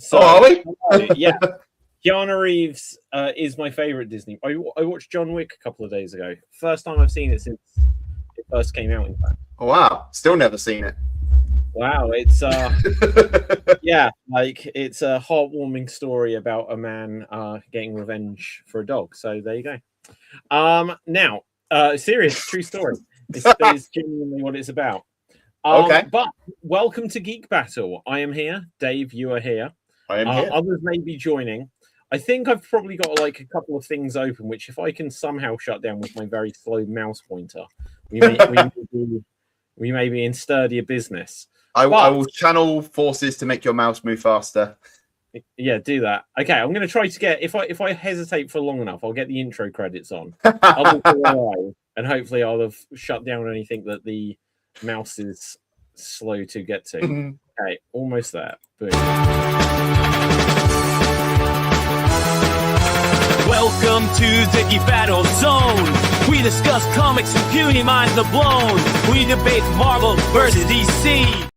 So, are we? yeah, Keanu Reeves is my favorite Disney. I watched John Wick a couple of days ago. First time I've seen it since it first came out. In fact, Wow, still never seen it. wow, it's yeah, like it's a heartwarming story about a man getting revenge for a dog. So there you go. Now, serious, true story. This is genuinely what it's about. Okay. But welcome to Geek Battle. I am here. Dave, you are here. I am here. Others may be joining. I think I've probably got like a couple of things open, which if I can somehow shut down with my very slow mouse pointer, we may be in sturdier business. I will channel forces to make your mouse move faster. Yeah, do that. Okay, I'm going to try to get. If I hesitate for long enough, I'll get the intro credits on. I'll go live, and hopefully I'll have shut down anything that the mouse is slow to get to. Okay, almost there. Boom. Welcome to the Geek Battle Zone. We discuss comics and puny minds are blown. We debate Marvel versus DC.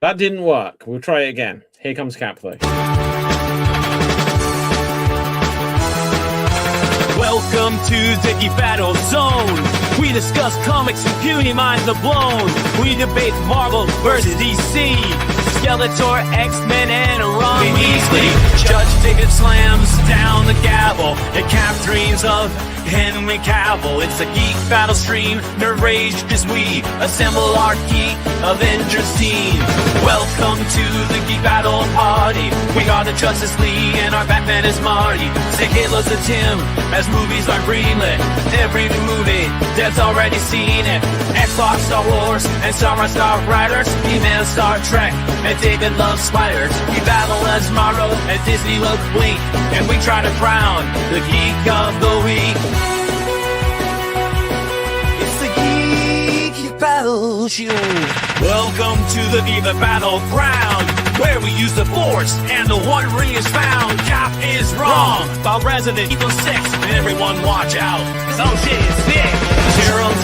That didn't work. We'll try it again. Here comes Cap, though. Welcome to the Geek Battle Zone. We discuss comics and puny minds are blown. We debate Marvel versus DC. Skeletor, X-Men, and Ron Weasley. Judge Ticket slams down the gavel. And Cap dreams of Henry Cavill. It's a Geek Battle stream. Nerd rage as we assemble our Geek Avengers team. Welcome to the Geek Battle party. We are the Justice League and our Batman is Marty. Say Hitler's a Tim as movies are greenlit. Every new movie, Dev's already seen it. Xbox, Star Wars, and Star Riders. He-Man, Star Trek, and David loves spiders. We battle as Morrow, and Disney loves Blink. And we try to crown the Geek of the Week. It's the Geek Battle Show. Welcome to the Geek Battleground, where we use the Force and the One Ring is found. Cap is wrong about Resident Evil 6. Everyone watch out, cause oh shit, it's big. Gerald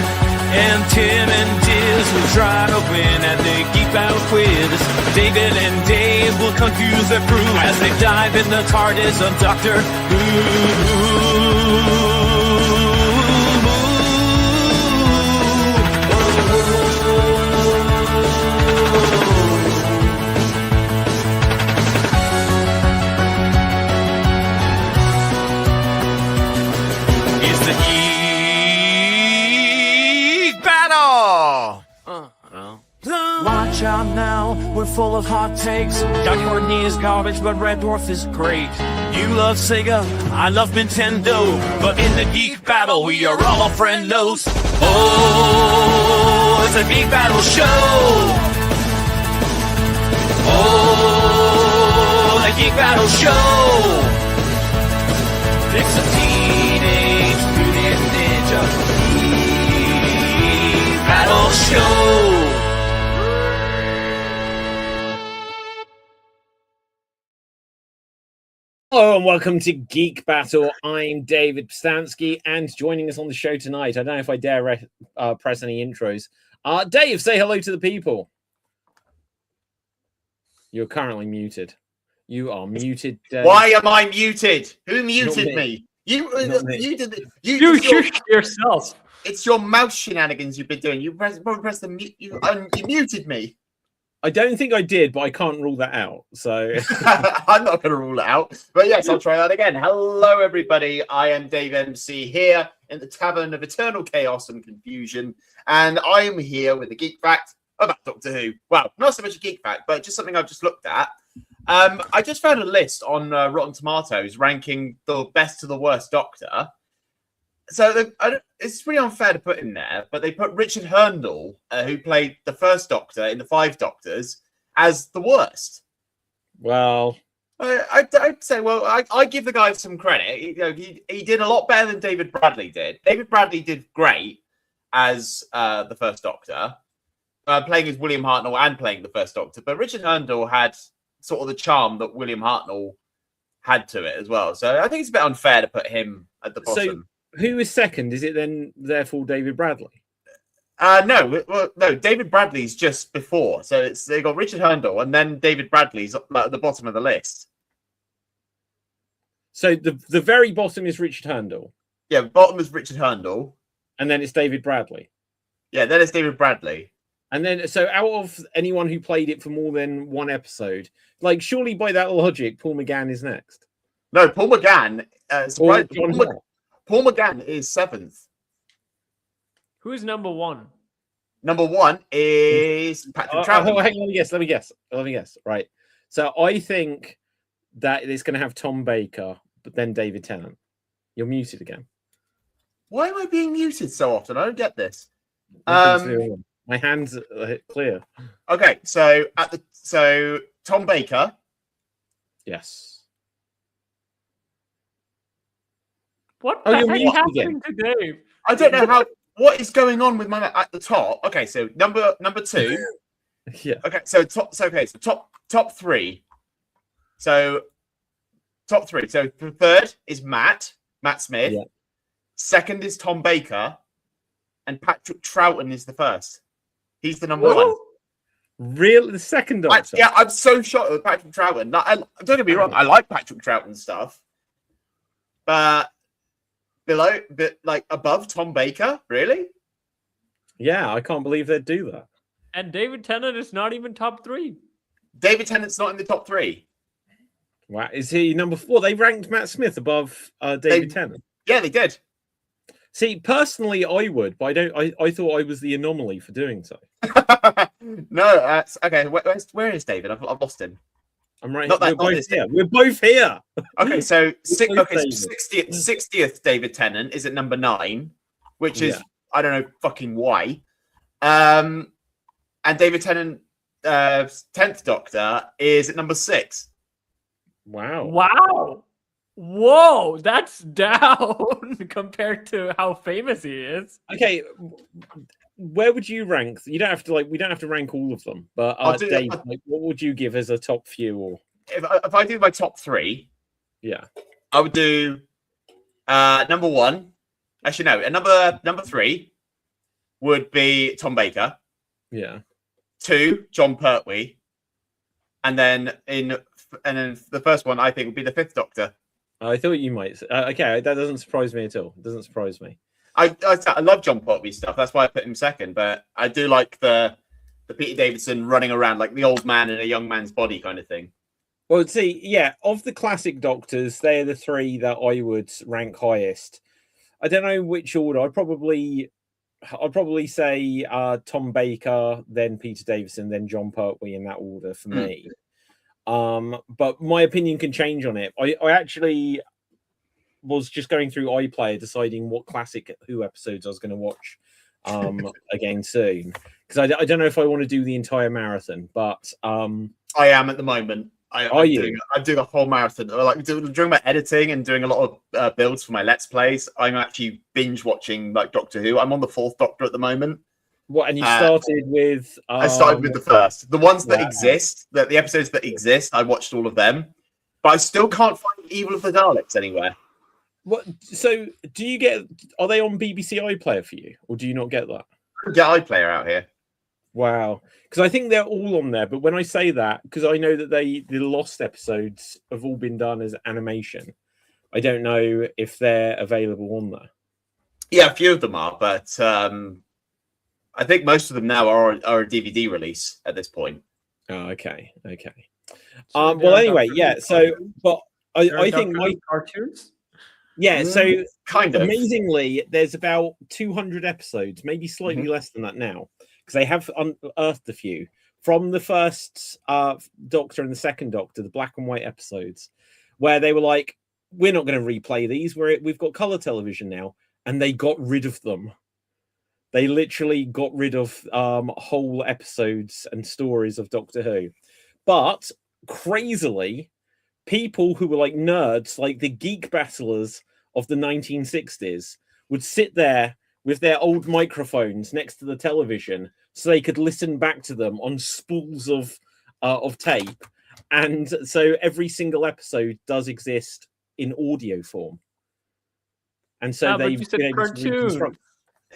and Tim and Diz will try to win at the Geek Battle Quiz. David and Dave will confuse the crew as they dive in the TARDIS of Doctor Who. Watch out now, we're full of hot takes. Doc Courtney is garbage, but Red Dwarf is great. You love Sega, I love Nintendo, but in the Geek Battle, we are all friendos. Oh, it's a Geek Battle show. Oh, the Geek Battle show. It's a Teenage Mutant Ninja Geek Battle show. Hello and welcome to Geek Battle. I'm David Pstansky, and joining us on the show tonight, I don't know if I dare press any intros. Dave, say hello to the people. You're currently muted. You are muted, Dave. Why am I muted? Who muted me? You did it. You shush yourself. It's your mouse shenanigans you've been doing. You probably pressed the mute. You muted me. I don't think I did, but I can't rule that out. So I'm not going to rule it out. But yes, I'll try that again. Hello, everybody. I am Dave MC here in the Tavern of Eternal Chaos and Confusion. And I am here with a geek fact about Doctor Who. Well, not so much a geek fact, but just something I've just looked at. I just found a list on Rotten Tomatoes ranking the best to the worst Doctor. So it's pretty unfair to put in there, but they put Richard Herndl, who played the first Doctor in the Five Doctors, as the worst. Well, I'd say, I give the guy some credit. He did a lot better than David Bradley did. David Bradley did great as the first Doctor, playing as William Hartnell and playing the first Doctor. But Richard Herndl had sort of the charm that William Hartnell had to it as well. So I think it's a bit unfair to put him at the bottom. So who is second? Is it then therefore David Bradley? No. David Bradley's just before, so they got Richard Herndl, and then David Bradley's at the bottom of the list. So the very bottom is Richard Herndl. Yeah, bottom is Richard Herndl, and then it's David Bradley. Yeah, then it's David Bradley. And then, so out of anyone who played it for more than one episode, like surely by that logic, Paul McGann is next. No, Paul McGann. Paul McGann is 7th. Who's number 1? Number 1 is Patrick Troughton. Hang on, let me guess. Right. So I think that it's going to have Tom Baker, but then David Tennant. You're muted again. Why am I being muted so often? I don't get this. My hands are clear. Okay, so Tom Baker. Yes. What the heck is happening to Dave? I don't know what is going on with my at the top. Okay, so number 2. Yeah. Okay, so top 3. So top 3. So the third is Matt Smith. Yeah. Second is Tom Baker, and Patrick Troughton is the first. He's the number 1. Really, the second Doctor? I'm so shocked with Patrick Troughton. Don't get me wrong, I like Patrick Troughton stuff, but above Tom Baker, really? Yeah, I can't believe they'd do that. And David Tennant is not even top 3. David Tennant's not in the top 3. Wow, is he number 4? They ranked Matt Smith above David Tennant. Yeah, they did. See, personally, I would, but I thought I was the anomaly for doing so. No, okay. Where is David? I've lost him. I'm right. We're both here. We're both here. Okay, so 60th David Tennant is at number 9, which is I don't know fucking why. And David Tennant, 10th Doctor, is at number 6. Wow. Whoa, that's down compared to how famous he is. Okay, where would you rank? You don't have to we don't have to rank all of them, but Dave, what would you give as a top few? Or if I do my top 3, I would do number 1. Actually, no, number 3 would be Tom Baker. Yeah. 2, John Pertwee, and then the first one I think would be the 5th Doctor. I thought you might. Okay, that doesn't surprise me at all. It doesn't surprise me. I love John Pertwee stuff. That's why I put him second. But I do like the Peter Davison running around like the old man in a young man's body kind of thing. Well, see, yeah, of the classic Doctors, they're the 3 that I would rank highest. I don't know which order. I'd probably say Tom Baker, then Peter Davison, then John Pertwee in that order for me. But my opinion can change on it. I actually was just going through iPlayer deciding what classic Who episodes I was going to watch again soon, because I don't know if I want to do the entire marathon, but I am at the moment. I'm doing a whole marathon. Like during my editing and doing a lot of builds for my Let's Plays, I'm actually binge watching like Doctor Who. I'm on the 4th Doctor at the moment. What? And you started with? I started with the first. The ones that exist, the episodes that exist, I watched all of them, but I still can't find Evil of the Daleks anywhere. What? So, do you get? Are they on BBC iPlayer for you, or do you not get that? Get iPlayer out here. Wow, because I think they're all on there. But when I say that, because I know that the lost episodes have all been done as animation, I don't know if they're available on there. Yeah, a few of them are, but I think most of them now are a DVD release at this point. Oh, okay. So well, anyway, yeah. So, but I think my cartoons. Yeah, so kind of amazingly, there's about 200 episodes, maybe slightly less than that now, because they have unearthed a few from the first Doctor and the second Doctor, the black and white episodes, where they were like, "We're not going to replay these. We've got color television now," and they got rid of them. They literally got rid of whole episodes and stories of Doctor Who, but crazily, people who were like nerds, like the geek battlers of the 1960s, would sit there with their old microphones next to the television so they could listen back to them on spools of tape. And so every single episode does exist in audio form. And so they've been able to reconstruct.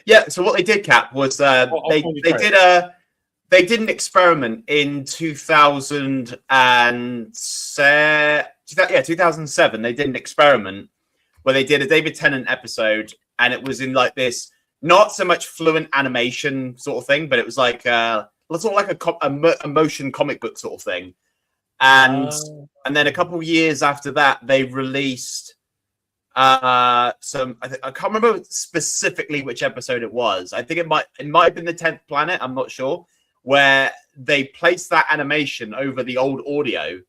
Yeah. So what they did, Cap, was I'll they find they it did an experiment in 2007. They did an experiment where they did a David Tennant episode, and it was in like this not so much fluent animation sort of thing, but it was like sort of like a motion comic book sort of thing. And then a couple of years after that, they released some. I can't remember specifically which episode it was. I think it might have been the 10th Planet. I'm not sure. Where they placed that animation over the old audio,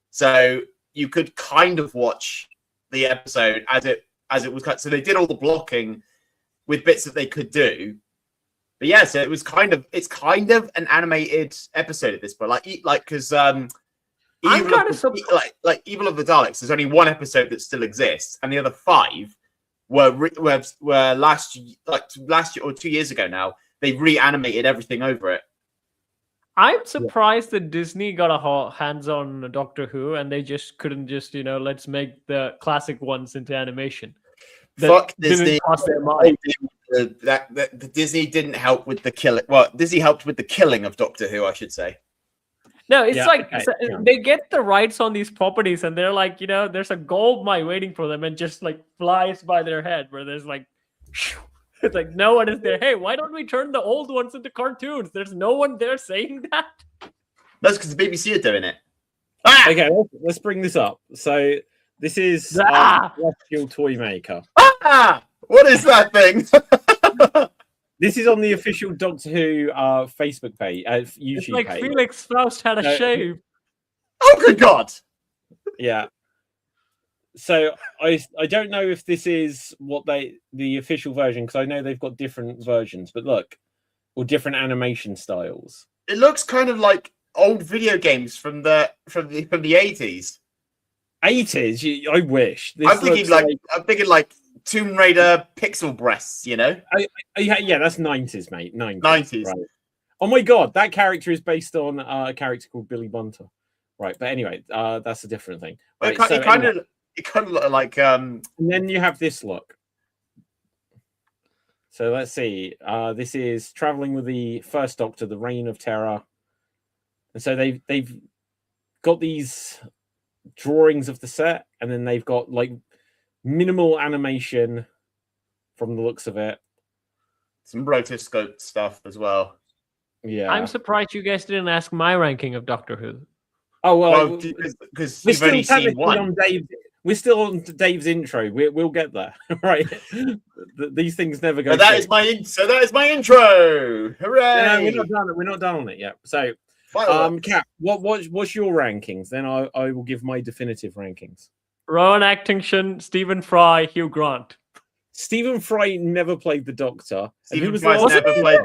so you could kind of watch the episode as it was cut. So they did all the blocking with bits that they could do. But yeah, so it's kind of an animated episode at this point. Like because Evil of the Daleks, there's only one episode that still exists, and the other 5 were last year or 2 years ago now. They reanimated everything over it. I'm surprised that Disney got a hands on Doctor Who and they just couldn't let's make the classic ones into animation. Fuck Disney. Cross their mind. The Disney didn't help with the killing. Well, Disney helped with the killing of Doctor Who, I should say. No, it's they get the rights on these properties and they're like, there's a gold mine waiting for them and just like flies by their head where there's like, it's like no one is there. Hey, why don't we turn the old ones into cartoons? There's no one there saying that. That's because the BBC are doing it. Ah! Okay, let's bring this up. So this is Celestial Toy Maker. What is that thing? This is on the official Doctor Who Facebook page, YouTube it's like page. Felix Faust had a shave. Oh, good God! Yeah. So I don't know if this is the official version because I know they've got different versions, but look, or different animation styles. It looks kind of like old video games from the 80s. 80s? I wish. I'm thinking like Tomb Raider pixel breasts, Yeah, that's 90s, mate. 90s. Right. Oh my God, that character is based on a character called Billy Bunter. Right, but anyway, that's a different thing. Right, It kind of looked like. And then you have this look. So let's see. This is traveling with the First Doctor, the Reign of Terror, and so they've got these drawings of the set, and then they've got like minimal animation from the looks of it. Some rotoscope stuff as well. Yeah, I'm surprised you guys didn't ask my ranking of Doctor Who. Oh well, because you've only seen one. We're still on Dave's intro. We'll get there, right? These things never go. So that is my intro. Hooray! No, we're not done on it yet. So, Cap, what's your rankings? Then I will give my definitive rankings. Rowan Atkinson, Stephen Fry, Hugh Grant. Stephen Fry never played the Doctor. Stephen Fry never played.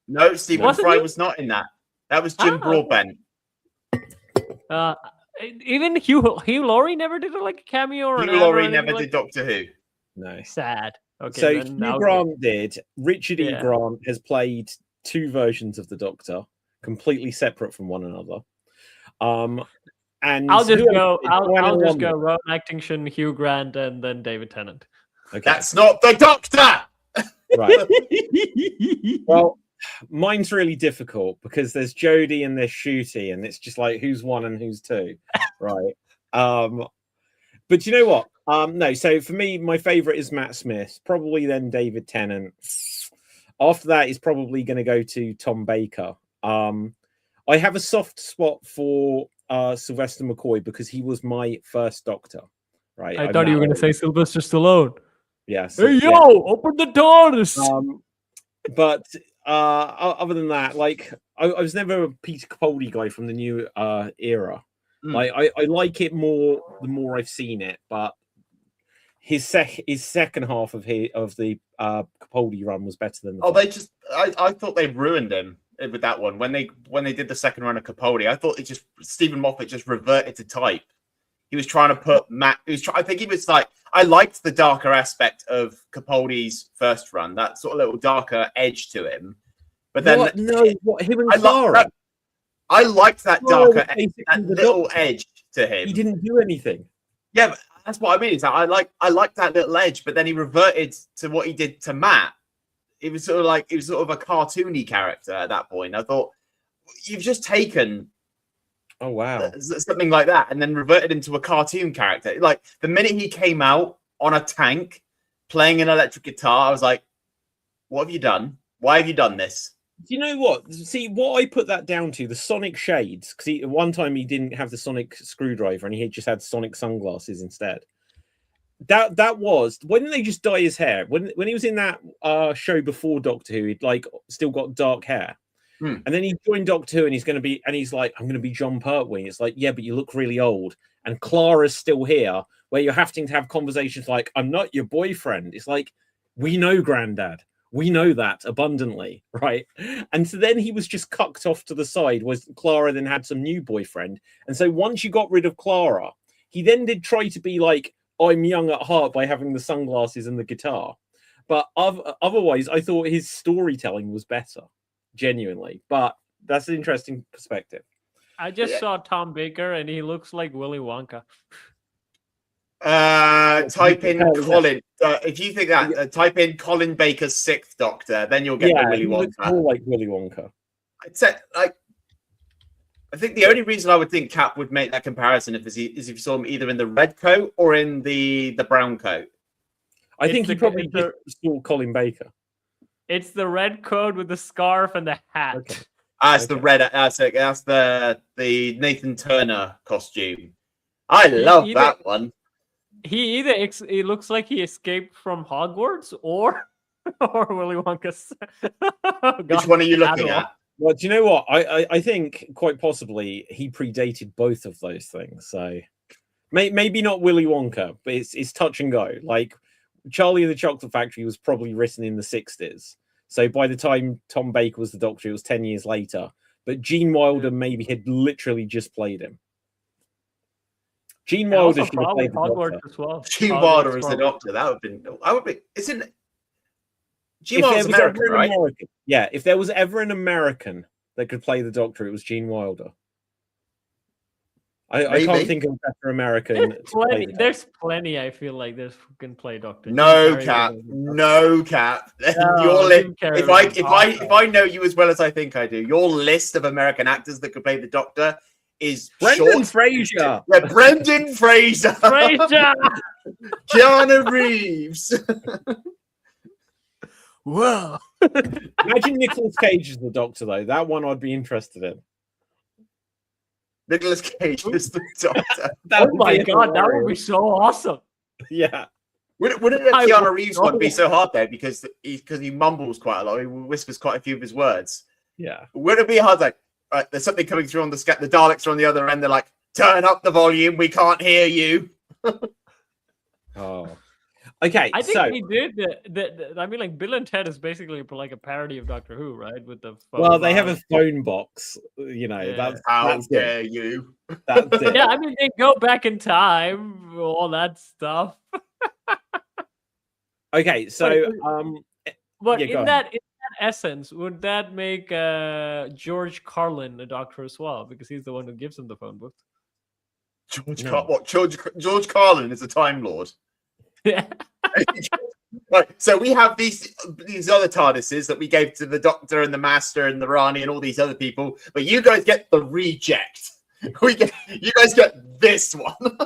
No, Stephen Fry was not in that. That was Jim Broadbent. Even Hugh Laurie never did a cameo. Or Hugh Laurie never did Doctor Who. No, sad. Okay, so Hugh Grant did. Richard E. Grant has played 2 versions of the Doctor, completely separate from one another. And I'll just go Rowan Atkinson, Hugh Grant, and then David Tennant. Okay. That's not the Doctor. Right. Well, mine's really difficult because there's Jodie and there's Shooty, and it's just like who's 1 and who's 2, right? But you know what? No. So for me, my favorite is Matt Smith. Probably then David Tennant. After that is probably going to go to Tom Baker. I have a soft spot for Sylvester McCoy because he was my first Doctor. Right. I thought you were going to say Sylvester Stallone. Yes. Hey yo, open the doors. But other than that, like I was never a Peter Capaldi guy from the new era. Like I like it more the more I've seen it, but his second half of the Capaldi run was better than the I thought they ruined him with that one when they did the second run of Capaldi. I thought Stephen Moffat just reverted to type. He was trying to put Matt. I think he was like, I liked the darker aspect of Capaldi's first run, that sort of little darker edge to him. But then him and Clara. I liked that darker, that little edge to him. He didn't do anything. Yeah, but that's what I mean. Is that I like that little edge, but then he reverted to what he did to Matt. it was sort of a cartoony character at that point. I thought, you've just taken Oh wow, something like that and then reverted into a cartoon character. Like the minute he came out on a tank playing an electric guitar, I was like, what have you done? Why have you done this? Do you know what? See, what I put that down to, the Sonic shades, because one time he didn't have the Sonic screwdriver and he just had Sonic sunglasses instead. That was, when did they just dye his hair? When he was in that show before Doctor Who, he'd like still got dark hair. And then he joined Doctor Who and he's like, I'm gonna be John Pertwee. It's like, yeah, but you look really old. And Clara's still here, where you're having to have conversations like, I'm not your boyfriend. It's like, we know, Granddad. We know that abundantly, right? And so then he was just cucked off to the side, was Clara then had some new boyfriend. And so once you got rid of Clara, he then did try to be like, I'm young at heart by having the sunglasses and the guitar. But otherwise, I thought his storytelling was better, genuinely. But that's an interesting perspective. I just saw Tom Baker and he looks like Willy Wonka. Type in Colin. If you think that, type in Colin Baker's Sixth Doctor, then you'll get the Willy Wonka. More like Willy Wonka. I'd say, like, I think the only reason I would think Cap would make that comparison is if you saw him either in the red coat or in the brown coat. I think he probably just saw Colin Baker. It's the red coat with the scarf and the hat. Okay. That's the red. That's the Nathan Turner costume. I love that one. He either it looks like he escaped from Hogwarts or Willy Wonka's. Which one are you looking at? Well, do you know what? I think quite possibly he predated both of those things. So maybe not Willy Wonka, but it's touch and go. Like Charlie and the Chocolate Factory was probably written in the 60s. So by the time Tom Baker was the Doctor, it was 10 years later. But Gene Wilder maybe had literally just played him. Gene Wilder should have played the Doctor as well. Gene Wilder as the Doctor. That would be. Isn't Gene Wilder's American, right? Yeah, if there was ever an American that could play the Doctor, it was Gene Wilder. I can't think of a better American. There's plenty. I feel like there's who can play Doctor. No Cap. Your list. If I know you as well as I think I do, your list of American actors that could play the Doctor is Brendan Fraser. Yeah, Brendan Fraser. Keanu Reeves. Whoa. Imagine Nicolas Cage as the Doctor, though. That one I'd be interested in. Nicolas Cage is the Doctor. Oh my god, that would be so awesome. Yeah. Wouldn't the Keanu Reeves one be so hard though? Because he mumbles quite a lot. He whispers quite a few of his words. Yeah. Would it be hard like, right, there's something coming through on the Daleks are on the other end. They're like, turn up the volume. We can't hear you. Oh. Okay, I think he did. I mean, like Bill and Ted is basically like a parody of Doctor Who, right? With the phone well, they have a phone box. You know, yeah. How dare you? That's it. Yeah, I mean, they go back in time, all that stuff. Okay, so but in that essence, would that make George Carlin a Doctor as well? Because he's the one who gives him the phone book. George Carlin is a Time Lord. Yeah. Right. So we have these other TARDISes that we gave to the Doctor and the Master and the Rani and all these other people, but you guys get the reject. You guys get this one.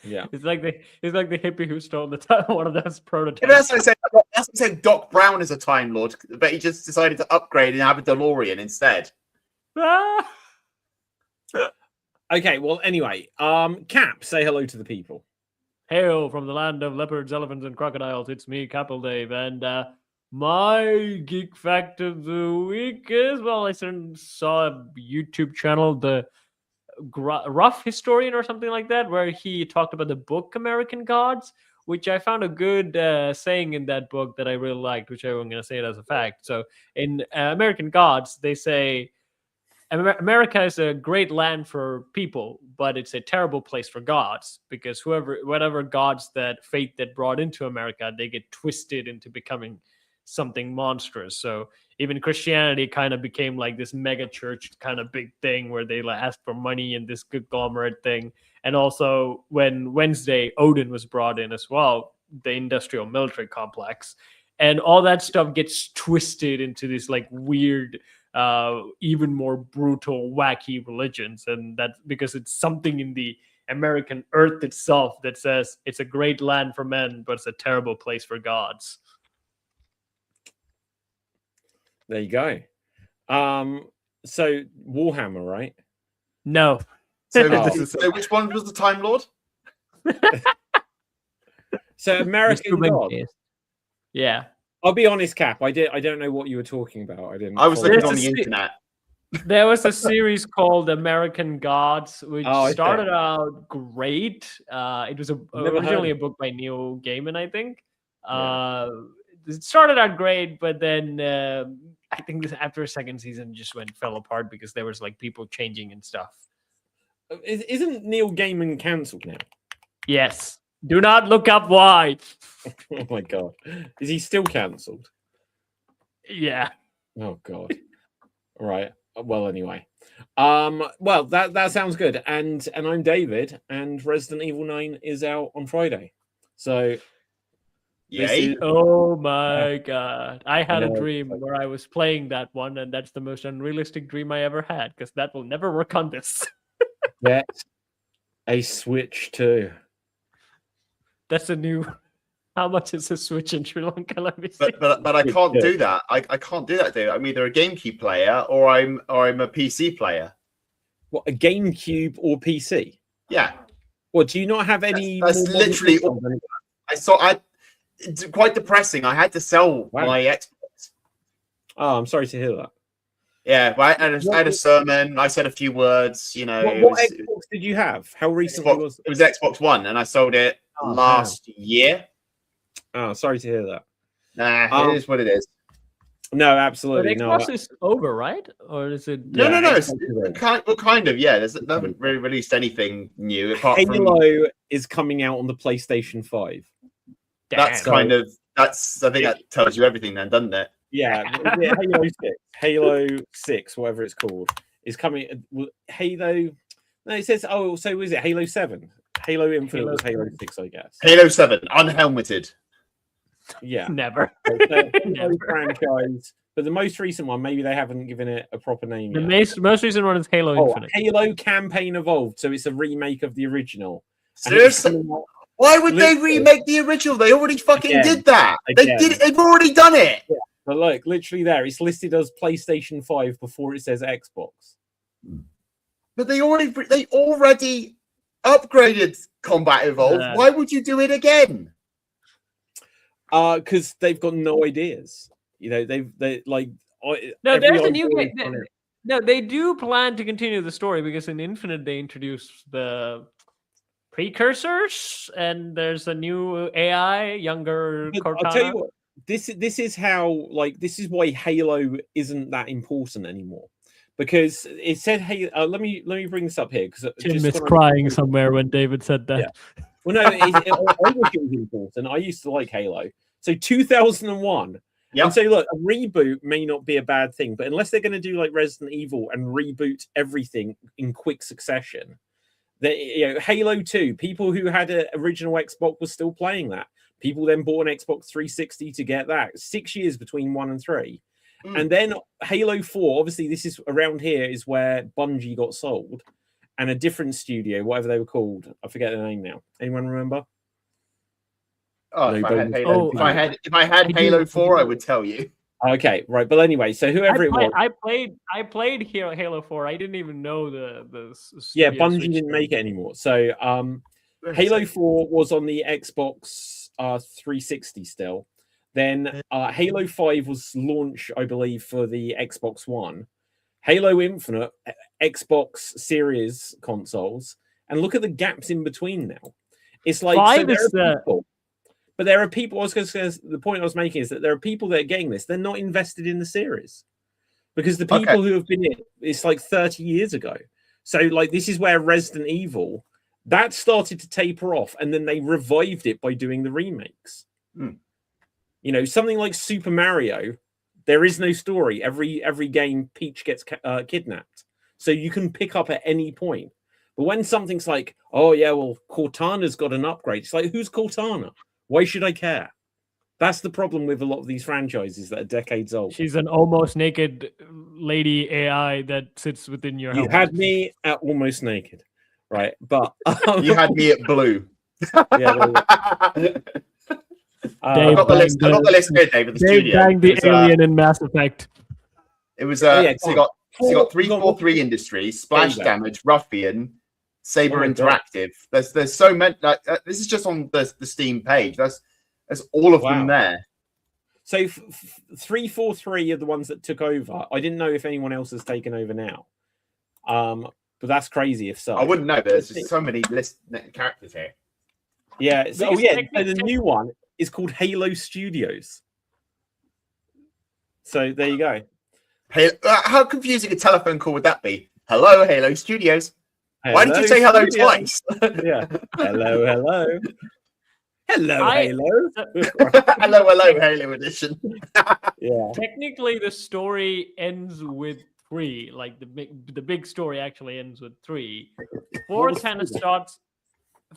Yeah. It's like the hippie who stole one of those prototypes. Yeah, that's what I said. Doc Brown is a Time Lord, but he just decided to upgrade and have a DeLorean instead. Okay, well, anyway, Cap, say hello to the people. Hail from the land of leopards, elephants, and crocodiles. It's me, Capel Dave, and my geek fact of the week is, well, I saw a YouTube channel, the Rough Historian or something like that, where he talked about the book American Gods, which I found a good saying in that book that I really liked, which I'm going to say it as a fact. So in American Gods, they say, America is a great land for people, but it's a terrible place for gods, because whatever gods that fate that brought into America, they get twisted into becoming something monstrous. So even Christianity kind of became like this mega church kind of big thing where they asked for money and this conglomerate thing. And also when Wednesday, Odin was brought in as well, the industrial military complex. and all that stuff gets twisted into this like weird, even more brutal, wacky religions, and that's because it's something in the American earth itself that says it's a great land for men, but it's a terrible place for gods. There you go. So Warhammer, right? No. So which one was the Time Lord? So American God. Yeah. I'll be honest, Cap. I don't know what you were talking about. I was looking on the internet. There was a series called American Gods, which started okay. out great. It was originally a book by Neil Gaiman, I think. It started out great, but then I think after a second season just fell apart because there was like people changing and stuff. Isn't Neil Gaiman cancelled now? Yes. Do not look up why. Oh my god. Is he still cancelled? Yeah. Oh god. All right. Well, anyway. Well, that sounds good. And I'm David, and Resident Evil 9 is out on Friday. So Yay. Oh my god. I had a dream where I was playing that one, and that's the most unrealistic dream I ever had, because that will never work on this. Get a Switch too. That's a new. How much is a Switch in Sri Lanka? Let me see. But I can't do that. I can't do that, dude. I'm either a GameCube player or I'm a PC player. What, a GameCube or PC? Yeah. What, do you not have any? That's literally all it's quite depressing. I had to sell my Xbox. Oh, I'm sorry to hear that. Yeah, well, I had a sermon. I said a few words. You know, what Xbox did you have? How recently was it? It was Xbox One, and I sold it last year. Oh, sorry to hear that. Nah, it is what it is. No, absolutely. But Xbox is over, right? Or is it? No. It's kind of. Yeah, they haven't really released anything new apart from Halo is coming out on the PlayStation 5. That's kind of. I think that tells you everything, then, doesn't it? Yeah, Halo 6, Halo 6, whatever it's called, is coming. Halo. No, it says. Oh, so is it Halo 7? Halo Infinite was Halo 6, I guess. Halo 7, unhelmeted. Yeah, never. Halo franchise, but the most recent one, maybe they haven't given it a proper name yet. The most recent one is Halo Infinite. Halo Campaign Evolved, so it's a remake of the original. Seriously? Why would they remake the original? They already fucking did that. They've already done it. Yeah. But look, literally there, it's listed as PlayStation 5 before it says Xbox. But they already upgraded Combat Evolved. Why would you do it again? Because they've got no ideas. You know, they like. No, there's a new game. No, they do plan to continue the story because in Infinite they introduced the precursors, and there's a new AI, younger Cortana. I'll tell you what. This is how this is why Halo isn't that important anymore, because it said hey. Let me bring this up here because Tim is crying somewhere when David said that. Yeah. Well, no, I wish it was important. I used to like Halo. So 2001. Yeah. And so look, a reboot may not be a bad thing, but unless they're going to do like Resident Evil and reboot everything in quick succession, Halo 2, people who had an original Xbox were still playing that. People then bought an Xbox 360 to get that. 6 years between 1 and 3. And then Halo 4, obviously this is around here is where Bungie got sold, and a different studio, whatever they were called. I forget the name now. Anyone remember? Oh, if I had Halo 4, I would tell you. Okay, right. But anyway, so whoever it was. I played Halo 4. I didn't even know the yeah, Bungie didn't make it anymore. So Halo 4 was on the Xbox 360 still. Then Halo 5 was launched, I believe, for the Xbox One. Halo Infinite, Xbox Series consoles. And look at the gaps in between now. It's like but there are people. The point I was making is that there are people that are getting this. They're not invested in the series because the people who have been in it's like 30 years ago. So like this is where Resident Evil that started to taper off, and then they revived it by doing the remakes. You know, something like Super Mario, there is no story. Every game, Peach gets kidnapped, so you can pick up at any point. But when something's like, oh yeah, well Cortana's got an upgrade, it's like, who's Cortana? Why should I care? That's the problem with a lot of these franchises that are decades old. She's an almost naked lady AI that sits within your You helmet. had me at almost naked, right? But You had me at blue. yeah, I got the list. I got the list here, David. The Dave studio. banged the alien in Mass Effect. It was. Oh, yeah, so you got 343 Industries, Splash Damage, Ruffian, Saber Interactive. There's so many. Like, this is just on the Steam page. There's all of them there. So 343 are the ones that took over. I didn't know if anyone else has taken over now. But that's crazy if so. I wouldn't know. There's just so many characters here. Yeah. So, so the new one is called Halo Studios. So there you go. Hey, how confusing a telephone call would that be? Hello, Halo Studios. Why did you say hello twice? Yeah. Hello. Halo, Halo. hello, Halo edition. Yeah. Technically, the story ends with 3. Like the big story actually ends with 3. 4 kind of starts.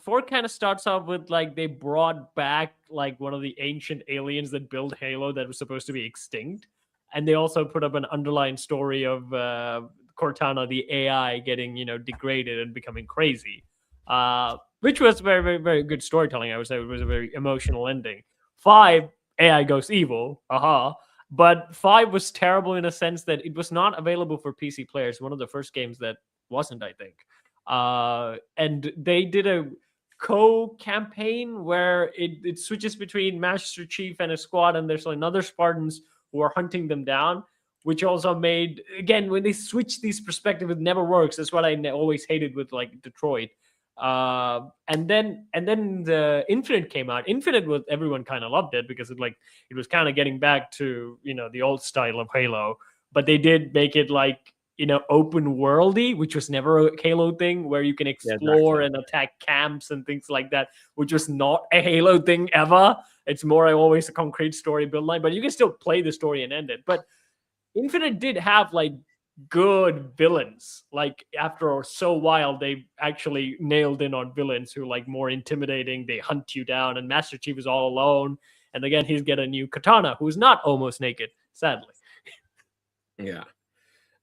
4 kind of starts off with like they brought back like one of the ancient aliens that built Halo that was supposed to be extinct, and they also put up an underlying story of Cortana, the AI, getting degraded and becoming crazy. Which was very, very, very good storytelling. I would say it was a very emotional ending. 5, AI goes evil. But 5 was terrible in a sense that it was not available for PC players. One of the first games that wasn't, I think. And they did a co-campaign where it switches between Master Chief and a squad, and there's another Spartans who are hunting them down, which also made, again, when they switch these perspectives, it never works. That's what I always hated with like Detroit. And then the Infinite came out. Infinite was, everyone kind of loved it because it was kind of getting back to the old style of Halo, but they did make it like open worldy, which was never a Halo thing, where you can explore and attack camps and things like that, which was not a Halo thing ever. It's more always a concrete story build line, but you can still play the story and end it. But Infinite did have like good villains. Like after so while, they actually nailed in on villains who like more intimidating. They hunt you down, and Master Chief is all alone. And again, he's got a new Katana who's not almost naked, sadly. Yeah.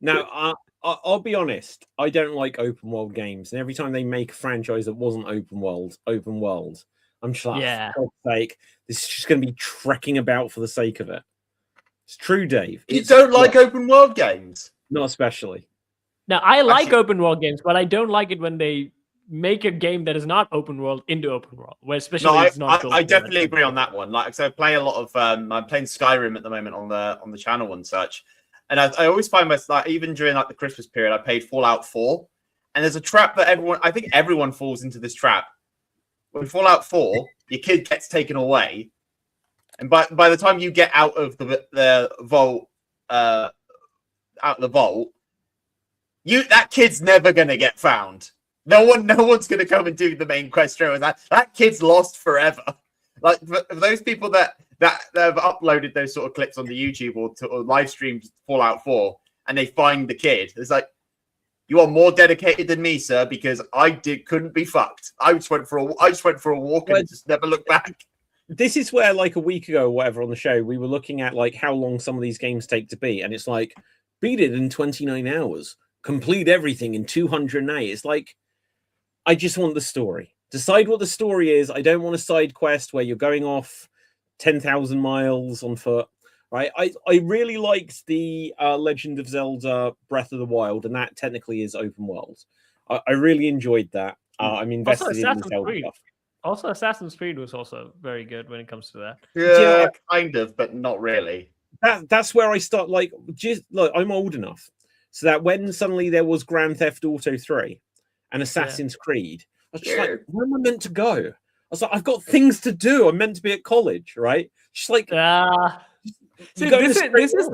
Now, I'll be honest. I don't like open world games, and every time they make a franchise that wasn't open world, I'm just like, for God's sake, this is just going to be trekking about for the sake of it. It's true, Dave. You don't like open world games? Not especially. Now, I like open world games, but I don't like it when they make a game that is not open world into open world, where especially it's not. I definitely agree on that one. Like, so I play a lot of. I'm playing Skyrim at the moment on the channel and such, and I always find myself, like, even during like the Christmas period, I played Fallout 4, and there's a trap that I think everyone falls into this trap. When Fallout 4, your kid gets taken away, and by the time you get out of the vault, that kid's never gonna get found. No one's gonna come and do the main quest. That kid's lost forever. Like for those people that have uploaded those sort of clips on the YouTube or live streams Fallout 4, and they find the kid, it's like, you are more dedicated than me, sir, because I couldn't be fucked. I just went for a walk and just never looked back. This is where, like a week ago or whatever on the show, we were looking at like how long some of these games take to beat, and it's like, beat it in 29 hours, complete everything in 208. It's like, I just want the story. Decide what the story is. I don't want a side quest where you're going off 10,000 miles on foot. Right? I really liked the Legend of Zelda Breath of the Wild, and that technically is open world. I really enjoyed that. I'm invested in the Zelda stuff. Also, Assassin's Creed was also very good when it comes to that. Yeah, kind of, but not really. That's where I start. Like, just look, I'm old enough so that when suddenly there was Grand Theft Auto 3 and Assassin's Creed, I was just like, where am I meant to go? I was like, I've got things to do. I'm meant to be at college, right? Just like, see, this is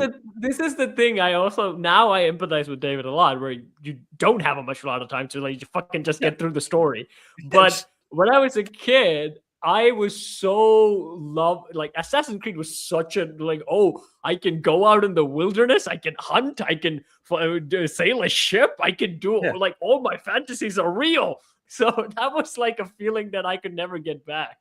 the thing. I empathize with David a lot, where you don't have a lot of time to like you fucking just get through the story. But when I was a kid, I was so Assassin's Creed was such a I can go out in the wilderness, I can hunt, I can sail a ship, I can do all my fantasies are real. So that was like a feeling that I could never get back.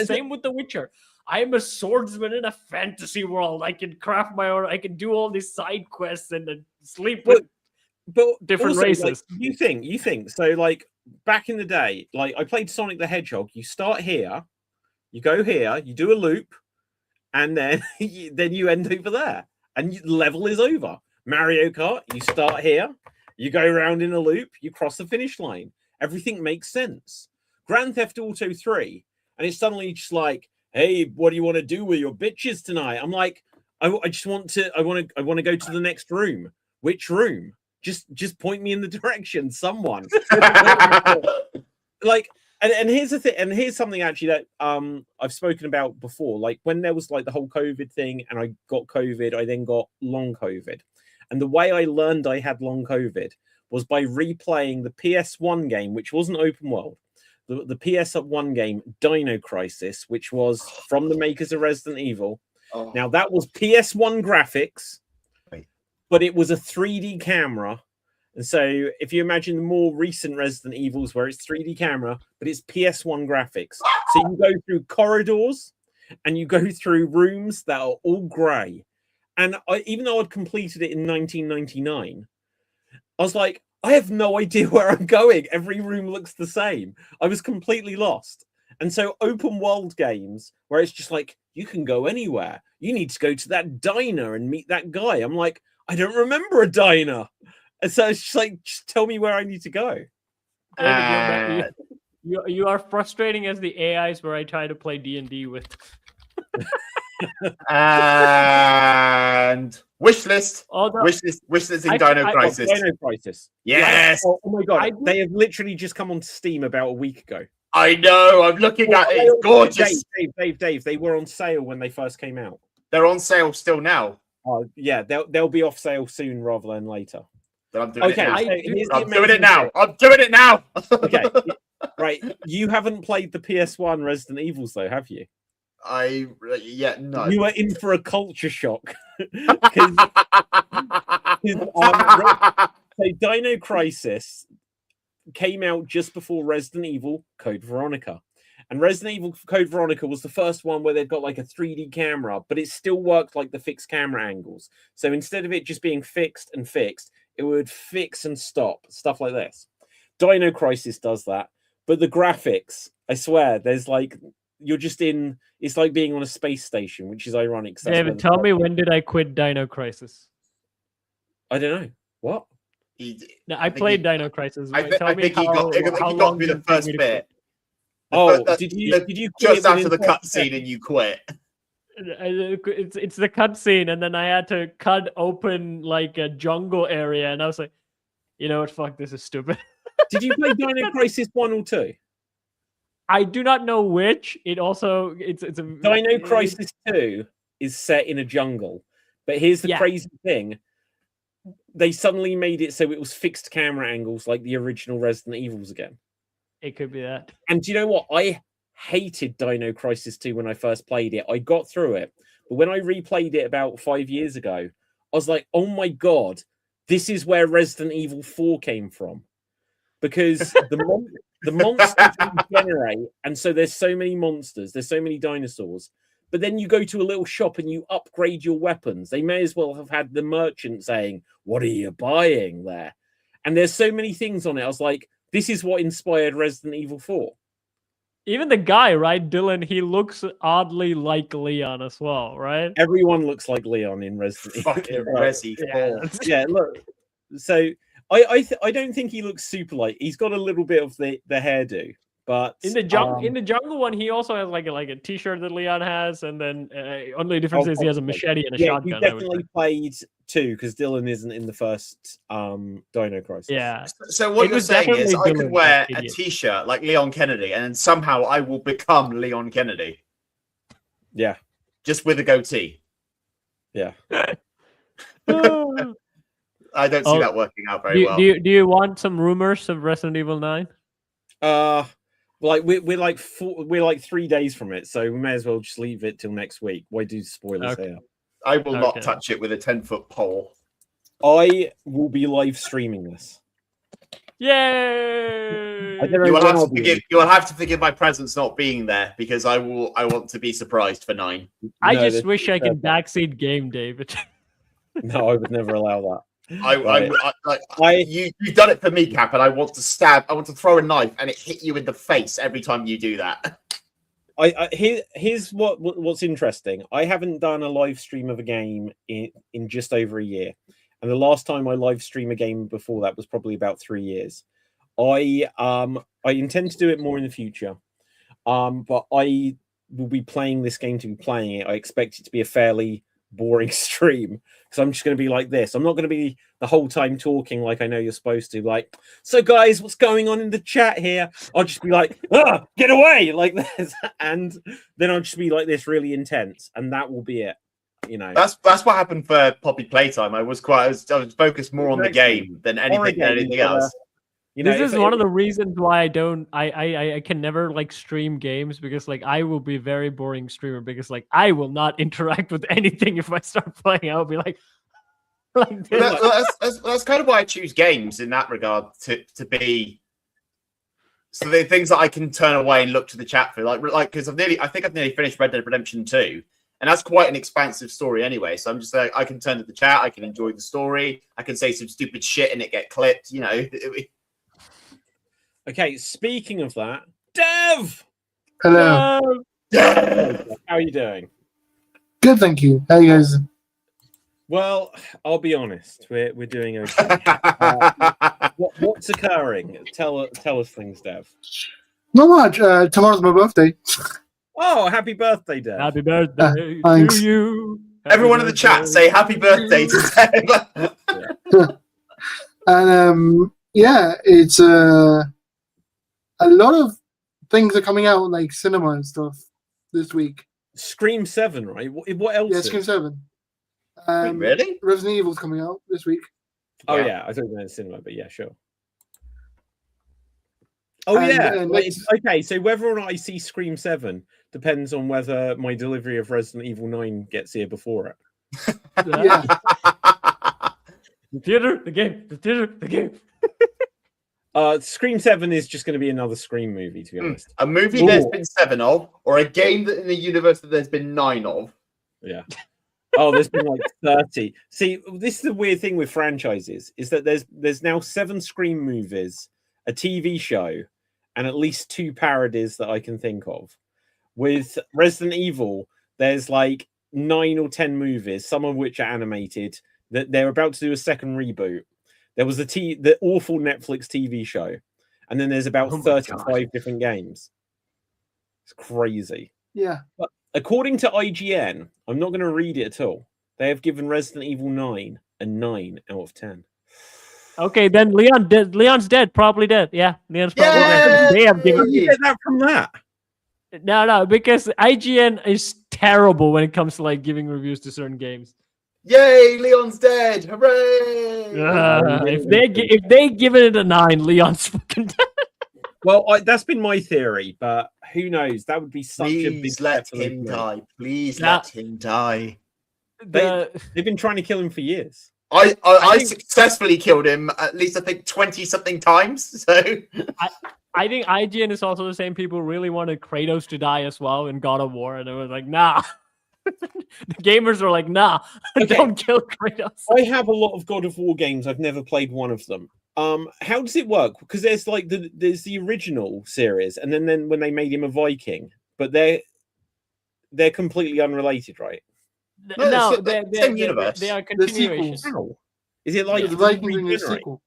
Same with The Witcher. I'm a swordsman in a fantasy world. I can craft my own. I can do all these side quests and then sleep with but different also, races. Like, you think so? Like back in the day, like I played Sonic the Hedgehog. You start here, you go here, you do a loop, and then you end over there, and the level is over. Mario Kart, you start here, you go around in a loop, you cross the finish line. Everything makes sense. Grand Theft Auto 3, and it's suddenly just like, hey, what do you want to do with your bitches tonight? I'm like, I just want to, I want to go to the next room. Which room? Just point me in the direction. Someone. Like, and here's the thing, and here's something actually that I've spoken about before. Like when there was like the whole COVID thing, and I got COVID, I then got long COVID, and the way I learned I had long COVID was by replaying the PS1 game, which wasn't open world. The PS1 game, Dino Crisis, which was from the makers of Resident Evil. Oh. Now that was PS1 graphics, but it was a 3D camera. And so if you imagine the more recent Resident Evils where it's 3D camera, but it's PS1 graphics. So you go through corridors and you go through rooms that are all grey. And even though I'd completed it in 1999, I was like, I have no idea where I'm going. Every room looks the same. I was completely lost. And so open world games where it's just like, you can go anywhere. You need to go to that diner and meet that guy. I'm like, I don't remember a diner. And so it's just like, just tell me where I need to go. David, you are frustrating as the AIs where I try to play D&D with. And wishlist. Wishlisting Dino Crisis. Dino Crisis. Yes. Oh my god, they have literally just come on Steam about a week ago. I know. I'm looking at it. It's gorgeous. Dave. They were on sale when they first came out. They're on sale still now. Yeah, they'll be off sale soon rather than later. But I'm doing it now. I'm doing it now. I'm doing it now. Okay, right. You haven't played the PS1 Resident Evils though, have you? No. You are in for a culture shock. So Dino Crisis came out just before Resident Evil Code Veronica. And Resident Evil Code Veronica was the first one where they've got like a 3D camera, but it still worked like the fixed camera angles. So instead of it just being fixed and fixed, it would fix and stop, stuff like this. Dino Crisis does that. But the graphics, I swear, there's like, you're just in, it's like being on a space station, which is ironic. David, tell me, when did I quit Dino Crisis? I don't know. What? I played Dino Crisis. I think he got through the first bit. Did you just after the cutscene and you quit? It's the cutscene, and then I had to cut open like a jungle area, and I was like, you know what? Fuck, this is stupid. Did you play Dino Crisis 1 or 2? I do not know which. It's a Dino Crisis 2 is set in a jungle, but here's the crazy thing: they suddenly made it so it was fixed camera angles like the original Resident Evils again. It could be that. And do you know what? I hated Dino Crisis 2 when I first played it. I got through it, but when I replayed it about 5 years ago, I was like, oh my god, this is where Resident Evil 4 came from. Because the monsters you generate, and so there's so many monsters, there's so many dinosaurs, but then you go to a little shop and you upgrade your weapons. They may as well have had the merchant saying, what are you buying there? And there's so many things on it. I was like, this is what inspired Resident Evil 4. Even the guy, right, Dylan, he looks oddly like Leon as well, right? Everyone looks like Leon in Resident Evil. Fucking Resi 4. Yeah, look. So I don't think he looks super like. He's got a little bit of the hairdo, but in the jungle one, he also has like a t-shirt that Leon has, and then only difference is he has a machete and a shotgun. You definitely played 2 because Dylan isn't in the first Dino Crisis. Yeah. So what you're saying is, I could wear a t-shirt like Leon Kennedy, and somehow I will become Leon Kennedy. Yeah. Just with a goatee. Yeah. I don't see that working out very well. Do you want some rumors of Resident Evil 9? Like we're like 3 days from it, so we may as well just leave it till next week. Why do spoilers here? I will not touch it with a 10-foot pole. I will be live streaming this. Yay! I don't know You will, when have I'll to be forgive, you will have to forgive my presence not being there because I want to be surprised for 9. I No, just that's wish I can perfect. backseat game, David. No, I would never allow that. You've done it for me, Cap, and I want to throw a knife and it hit you in the face every time you do that. Here's what's interesting. I haven't done a live stream of a game in just over a year, and the last time I live stream a game before that was probably about 3 years. I intend to do it more in the future, but I will be playing this game to be playing it. I expect it to be a fairly boring stream because I'm just going to be like this. I'm not going to be the whole time talking like I know you're supposed to. Like, so guys, what's going on in the chat here? I'll just be like, get away, like this, and then I'll just be like this, really intense, and that will be it. You know, that's what happened for Poppy Playtime. I was focused more on the game than anything else. You know, this is one of the reasons why I can never like stream games, because like I will be a very boring streamer, because like I will not interact with anything if I start playing. I'll be like that's kind of why I choose games in that regard to be. So the things that I can turn away and look to the chat for, like because I think I've nearly finished Red Dead Redemption 2, and that's quite an expansive story anyway. So I'm just like, I can turn to the chat, I can enjoy the story, I can say some stupid shit and it get clipped, you know. Okay, speaking of that, Dev! Hello. How are you doing? Good, thank you. How you guys? Well, I'll be honest, we're doing okay. What's occurring? Tell us things, Dev. Not much. Tomorrow's my birthday. Oh, happy birthday, Dev. Happy birthday thanks. to you. Everyone in the chat say happy birthday to Dev. And yeah, it's a lot of things are coming out, like cinema and stuff, this week. Scream 7, right? What else? Yeah, Scream 7. Really? Resident Evil's coming out this week. Oh yeah, I thought you meant cinema, but yeah, sure. Oh And, yeah. Okay, so whether or not I see Scream 7 depends on whether my delivery of Resident Evil 9 gets here before it. Yeah. The theater, the game, the theater, the game. Scream 7 is just going to be another Scream movie, to be honest. A movie there's been 7 of, or a game that in the universe that there's been 9 of. Yeah. Oh, there's been like 30. See, this is the weird thing with franchises, is that there's now 7 Scream movies, a TV show, and at least 2 parodies that I can think of. With Resident Evil, there's like 9 or 10 movies, some of which are animated, that they're about to do a second reboot. There was the awful Netflix TV show, and then there's about 35 different games. It's crazy. Yeah. But according to IGN, I'm not going to read it at all. They have given Resident Evil 9 a 9 out of 10. Okay, then Leon's dead, probably dead. Yeah, Leon's probably dead. They have given. You get that from that? No, because IGN is terrible when it comes to like giving reviews to certain games. Yay, Leon's dead! Hooray! If they give it a 9, Leon's fucking dead. Well, that's been my theory, but who knows? That would be such a big. Please let him die. Please let him die. They've been trying to kill him for years. I successfully killed him at least I think 20-something times. So I think IGN is also the same people who really wanted Kratos to die as well in God of War, and it was like, nah. The gamers are like, nah, don't kill Kratos. I have a lot of God of War games. I've never played one of them. How does it work? Because there's like there's the original series, and then when they made him a Viking, but they're completely unrelated, right? No, they're same universe. They are continuations. Is it like the Vikings in the sequel?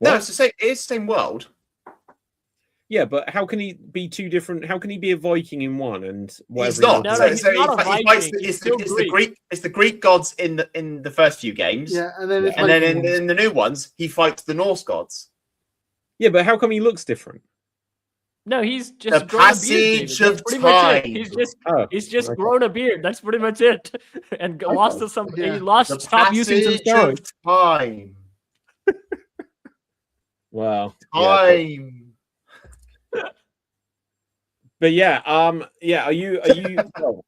No, it's the same. It's the same world. Yeah, but how can he be two different? How can he be a Viking in one and whatever? He's not. He's not a Viking. It's the Greek gods in the first few games. Yeah, and then in the new ones, he fights the Norse gods. Yeah, but how come he looks different? No, he's just the grown passage a beard. of time. He's just grown a beard. That's pretty much it. And lost some. Yeah. He lost. Stopped using some steroids. Time. Wow. Time. But yeah, Are you? Well,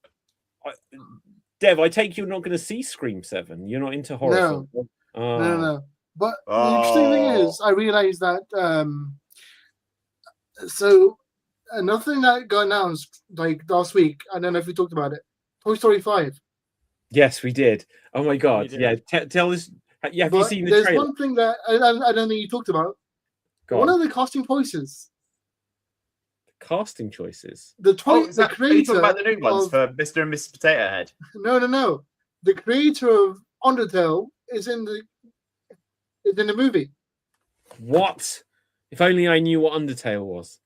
Dev, I take you're not going to see Scream 7. You're not into horror. No. No. But the interesting thing is, I realized that. So another thing that got announced like last week, I don't know if we talked about it. Toy Story 5. Yes, we did. Oh my god! Yeah, tell us. Have you seen the trailer? There's one thing that I don't think you talked about. One of the casting choices. Casting choices. The creator. Are you talking about the new ones for Mr. and Mrs. Potato Head? No. The creator of Undertale is in the movie. What? If only I knew what Undertale was.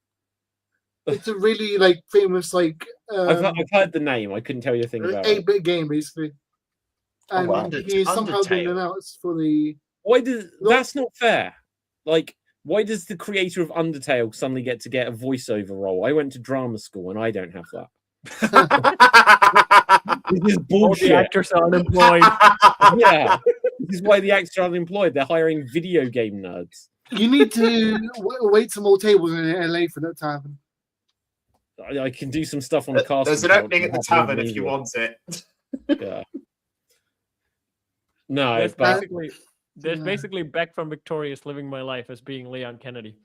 It's a really like famous like. I've heard the name. I couldn't tell you a thing about it. 8-bit game basically. And he's somehow been announced for the. That's not fair? Like, why does the creator of Undertale suddenly get a voiceover role? I went to drama school and I don't have that. This is bullshit. All the actors are unemployed. Yeah, this is why the actors are unemployed. They're hiring video game nerds. You need to wait some more tables in LA for that to happen. I can do some stuff on the cast. There's an opening at the tavern if you want it. Yeah. No, there's basically Beck from Victorious living my life as being Leon Kennedy.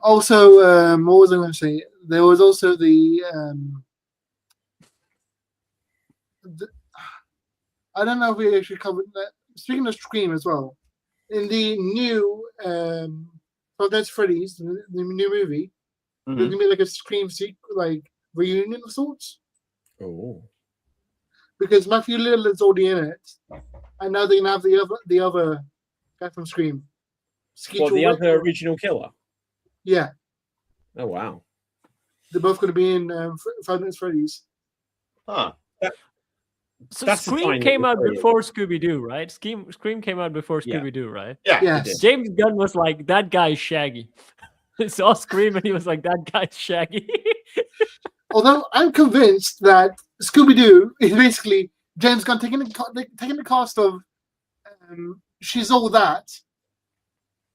Also, what was I going to say? There was also the I don't know if we actually covered that. Speaking of Scream as well, in the new Five Nights at Freddy's, the new movie, there's gonna be like a Scream like reunion of sorts. Oh. Because Matthew Lillard's already in it, and now they're gonna have the other guy from Scream. The other original killer? Yeah. Oh wow. They're both gonna be in Five Nights at Freddy's. Huh. So Scream came out before Scooby-Doo, right? Scream came out before Scooby-Doo, right? Yeah. Yes. James Gunn was like, that guy's Shaggy. He saw Scream and he was like, that guy's Shaggy. Although I'm convinced that Scooby-Doo is basically James Gunn taking the cast of She's All That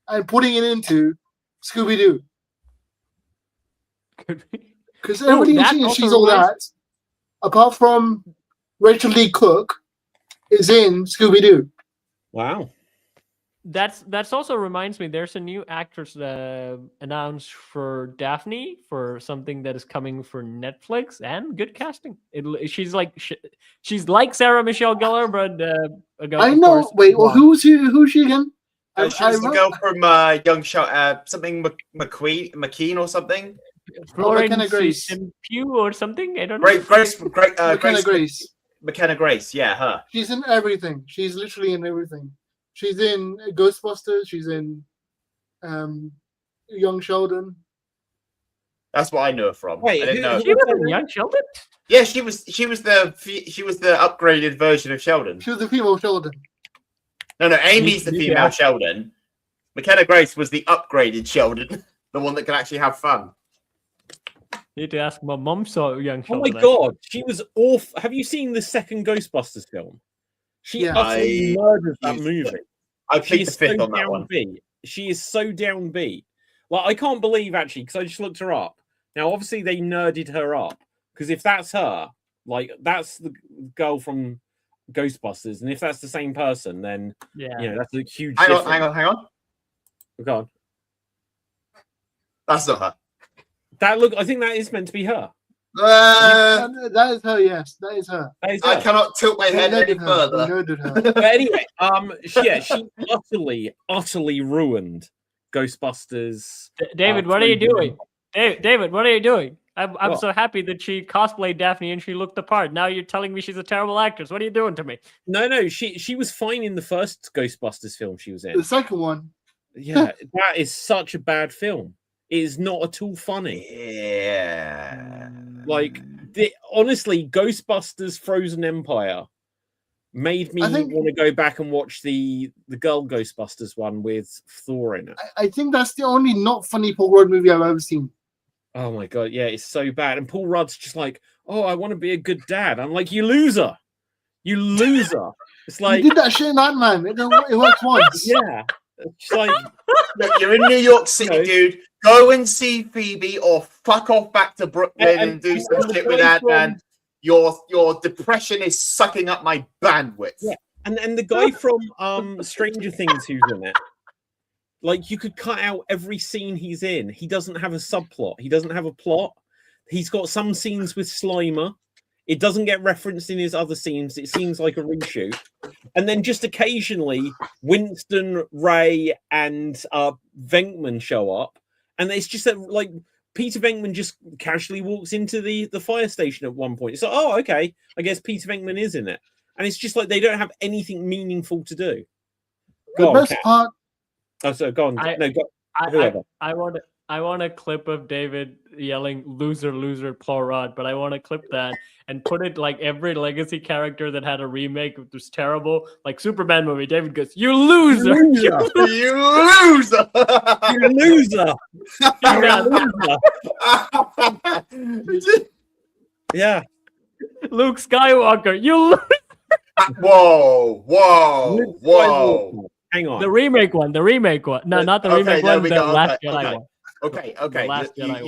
and putting it into Scooby-Doo. Because everybody in She's All That, apart from Rachel Lee Cook, is in Scooby-Doo. Wow. That's also reminds me. There's a new actress announced for Daphne for something that is coming for Netflix, and good casting. She's like Sarah Michelle Gellar, but I know. Wait, well, who's she again? She's the girl from Young Shot, something McKean or something. Florence Pugh or something. I don't know. McKenna Grace. Yeah, her. She's in everything. She's literally in everything. She's in Ghostbusters. She's in Young Sheldon. That's what I know her from. Wait, I didn't know. She was in Young Sheldon? Yeah, she was the upgraded version of Sheldon. She was the female Sheldon. No, Amy's the female Sheldon. McKenna Grace was the upgraded Sheldon, the one that can actually have fun. Need to ask my mom saw Young Sheldon. Oh my god, she was awful. Have you seen the second Ghostbusters film? She utterly murdered that movie. I picked the fifth on that one. She is so downbeat. Like, I can't believe, actually, because I just looked her up. Now, obviously, they nerded her up. Because if that's her, like, that's the girl from Ghostbusters. And if that's the same person, then, that's a huge difference. Hang on. Go on. That's not her. I think that is meant to be her. That is her, yes. That is her. I cannot tilt my head any further. But anyway, she utterly ruined Ghostbusters. David, what are you doing? David, what are you doing? I'm so happy that she cosplayed Daphne and she looked the part. Now you're telling me she's a terrible actress. What are you doing to me? No, she was fine in the first Ghostbusters film she was in. The second one. Yeah, that is such a bad film. It is not at all funny. Yeah. Like, honestly, Ghostbusters Frozen Empire made me want to go back and watch the girl Ghostbusters one with Thor in it. I think that's the only not funny Paul Rudd movie I've ever seen. Oh my god, yeah, it's so bad. And Paul Rudd's just like, oh, I want to be a good dad. I'm like, you loser. You loser. It's like... You did that shit in Ant-Man. It worked once. Yeah. It's like... Look, you're in New York City, dude. Go and see Phoebe or fuck off back to Brooklyn and do some shit with Ant-Man. Your depression is sucking up my bandwidth. Yeah. And the guy from Stranger Things who's in it, like you could cut out every scene he's in. He doesn't have a subplot. He doesn't have a plot. He's got some scenes with Slimer. It doesn't get referenced in his other scenes. It seems like a reshoot. And then just occasionally, Winston, Ray, and Venkman show up. And it's just that, like, Peter Venkman just casually walks into the fire station at one point. So, oh, okay. I guess Peter Venkman is in it. And it's just like they don't have anything meaningful to do. The best part... Oh, so go on. Whoever. I want a clip of David yelling "loser, loser, Paul Rudd," but I want to clip that and put it like every legacy character that had a remake that was terrible, like Superman movie. David goes, "You loser, you loser, you loser, yeah, Luke Skywalker, you loser." Whoa. Hang on. The remake one. No, not the remake one. The Last Jedi one. Okay. You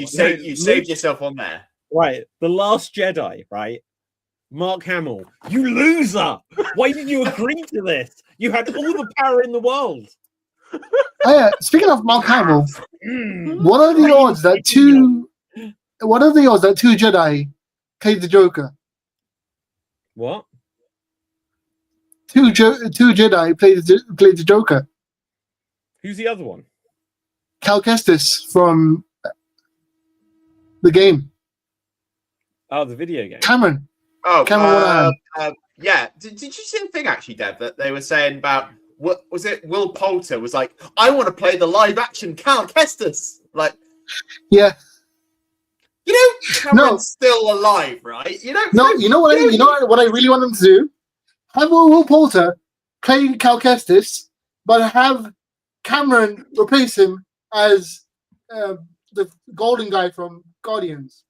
Jedi. saved yourself on there. Right. The Last Jedi, right? Mark Hamill, you loser! Why did you agree to this? You had all the power in the world. Speaking of Mark Hamill, what are the odds that two Jedi played the Joker? What? Two Jedi played the Joker. Who's the other one? Cal Kestis from the game. Oh, the video game. Cameron. Oh, Cameron. Yeah. Did you see the thing actually, Dev, that they were saying about what was it? Will Poulter was like, I want to play the live action Cal Kestis. Like, yeah. You know, Cameron's still alive, right? You know. No, you know what I really want them to do? Have Will Poulter play Cal Kestis, but have Cameron replace him as the golden guy from Guardians.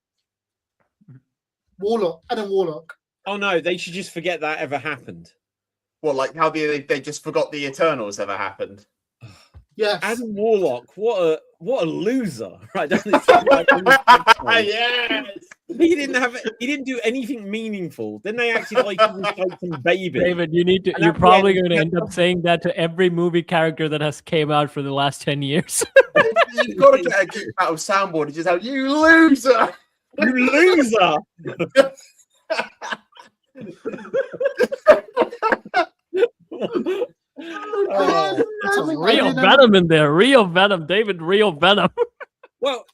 Adam Warlock. Oh no, they should just forget that ever happened. Well, like how they just forgot the Eternals ever happened. Yes. Adam Warlock, what a loser, right? Yes. He didn't do anything meaningful. Then they acted like he was like some baby. David, you're probably going to end up saying that to every movie character that has came out for the last 10 years. You've got to get a Geek Battle soundboard and just have you loser. You loser. Real venom in there. Real venom, David. Real venom. Well,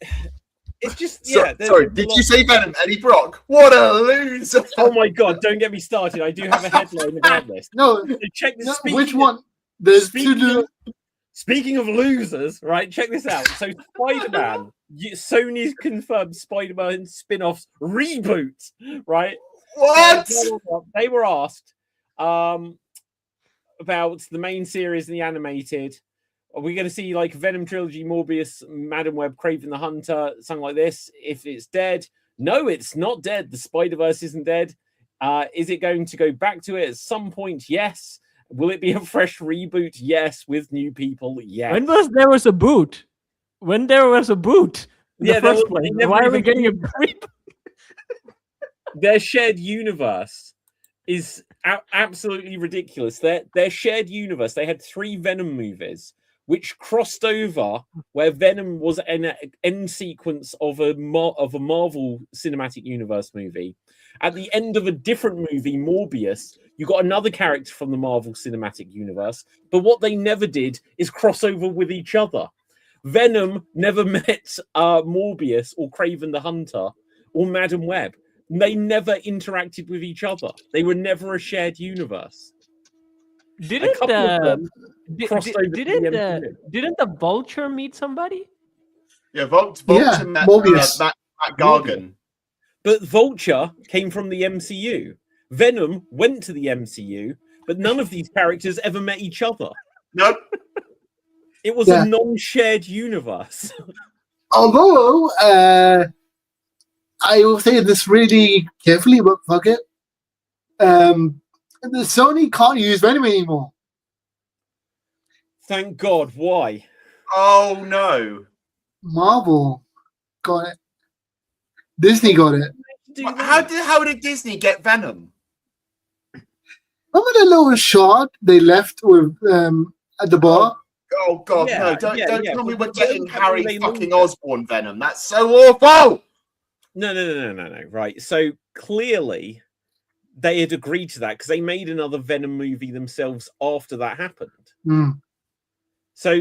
it's just Sorry, did you say Venom, Eddie Brock? What a loser! Oh my god! Don't get me started. I do have a headline about this. No, so check this. No, which one? There's two. Speaking of losers, right? Check this out. So Spider-Man, Sony's confirmed Spider-Man spin-offs reboot, right? What? They were asked about the main series and the animated. Are we going to see like Venom Trilogy, Morbius, Madam Web, Kraven the Hunter, something like this? If it's dead, no, it's not dead. The Spider-Verse isn't dead. Is it going to go back to it at some point? Yes. Will it be a fresh reboot? Yes. With new people? Yes. When there was a boot? When there was a boot? Why are we getting a reboot? Their shared universe is absolutely ridiculous. Their shared universe. They had 3 Venom movies, which crossed over where Venom was an end sequence of a Marvel Cinematic Universe movie. At the end of a different movie, Morbius, you got another character from the Marvel Cinematic Universe. But what they never did is cross over with each other. Venom never met Morbius or Kraven the Hunter or Madam Web. They never interacted with each other. They were never a shared universe. Didn't the Vulture meet somebody? Yeah, Vulture met Matt Gargan. But Vulture came from the MCU. Venom went to the MCU, but none of these characters ever met each other. Nope. It was a non-shared universe. Although, I will say this really carefully, but fuck it. The Sony can't use Venom anymore. Thank God. Why? Oh no. Marvel got it. Disney got it. How did Disney get Venom? Remember the little shot they left with at the bar? Oh God, Yeah, no! Don't tell me we're But getting don't Harry they fucking lose it? Osborn Venom. That's so awful. No. Right. So clearly they had agreed to that because they made another Venom movie themselves after that happened. Mm. So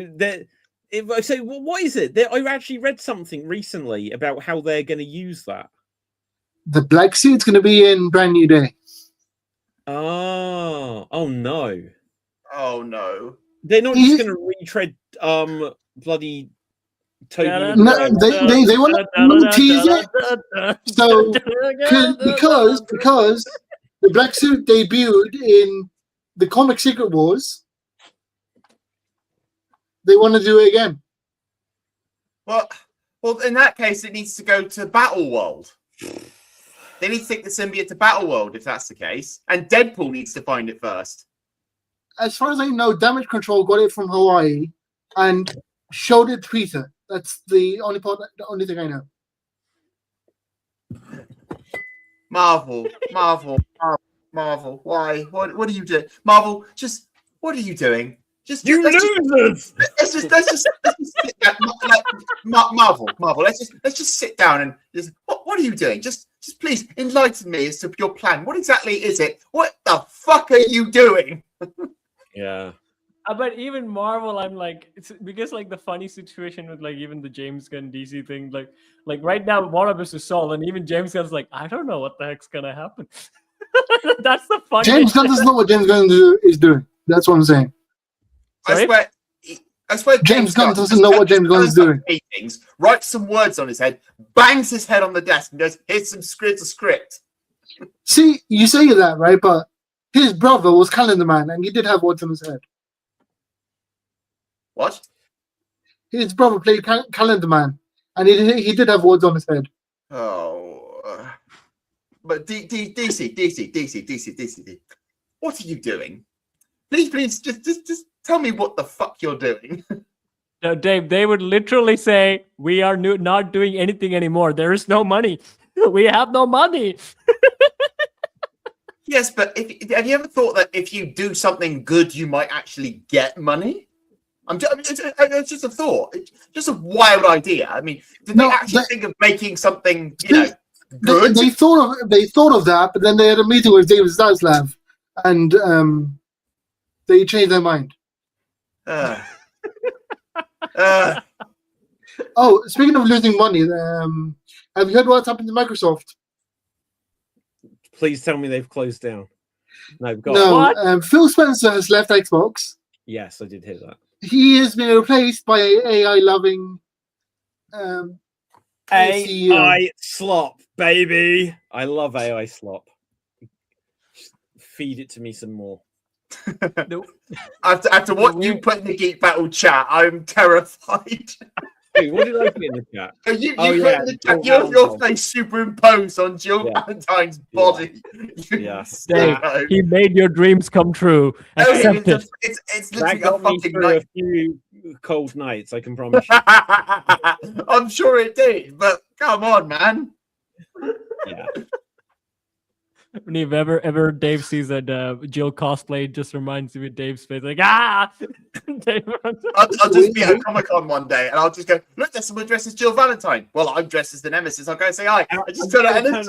what is it? I actually read something recently about how they're going to use that. The black suit's going to be in Brand New Day. Oh no. Oh no. They're not just going to retread bloody Toby. No, they want to tease it. So because the black suit debuted in the comic Secret Wars, they want to do it again. Well, in that case, it needs to go to Battle World. They need to take the symbiote to Battle World if that's the case, and Deadpool needs to find it first. As far as I know, Damage Control got it from Hawaii and showed it to Peter. That's the only thing I know. Marvel. Why? What are you doing? Marvel, just what are you doing? Let's just sit down. Marvel. Let's just sit down and just what are you doing? Just please enlighten me as to your plan. What exactly is it? What the fuck are you doing? Yeah. But even Marvel, I'm like, it's because like the funny situation with like even the James Gunn DC thing, like right now Warner Bros. Is sold, and even James Gunn's like, I don't know what the heck's gonna happen. That's the funny. James Gunn doesn't know what James Gunn is doing. That's what I'm saying. Sorry? I swear James Gunn doesn't know what James Gunn is doing. Meetings, writes some words on his head, bangs his head on the desk, and goes, "Here's some script." See, you say that, right? But his brother was Calendar Man, and he did have words on his head. What? His brother played Calendar Man, and he did have words on his head. Oh, but DC, what are you doing? Please, just tell me what the fuck you're doing. No, Dave, they would literally say, we are not doing anything anymore. There is no money. We have no money. Yes, but have you ever thought that if you do something good, you might actually get money? It's just a thought. It's just a wild idea. I mean, did they actually think of making something, good? They thought of that, but then they had a meeting with David Zaslav, and they changed their mind. Oh, speaking of losing money, have you heard what's happened to Microsoft? Please tell me they've closed down. No, Phil Spencer has left Xbox. Yes, I did hear that. He has been replaced by AI-loving AI slop, baby. I love AI slop. Just feed it to me some more. After what you put in the Geek Battle chat, I'm terrified. Hey, what did I put in the chat? You put in the chat your face superimposed on Jill Valentine's body. Yes. He made your dreams come true. Accept it. It's literally a fucking night. A few cold nights, I can promise you. I'm sure it did, but come on, man. Yeah. Whenever Dave sees that Jill cosplay, it just reminds me of Dave's face, like I'll just be at a Comic-Con one day and I'll just go, look, there's someone dressed as Jill Valentine. Well, I'm dressed as the Nemesis. I'll go and say hi. I just turn it and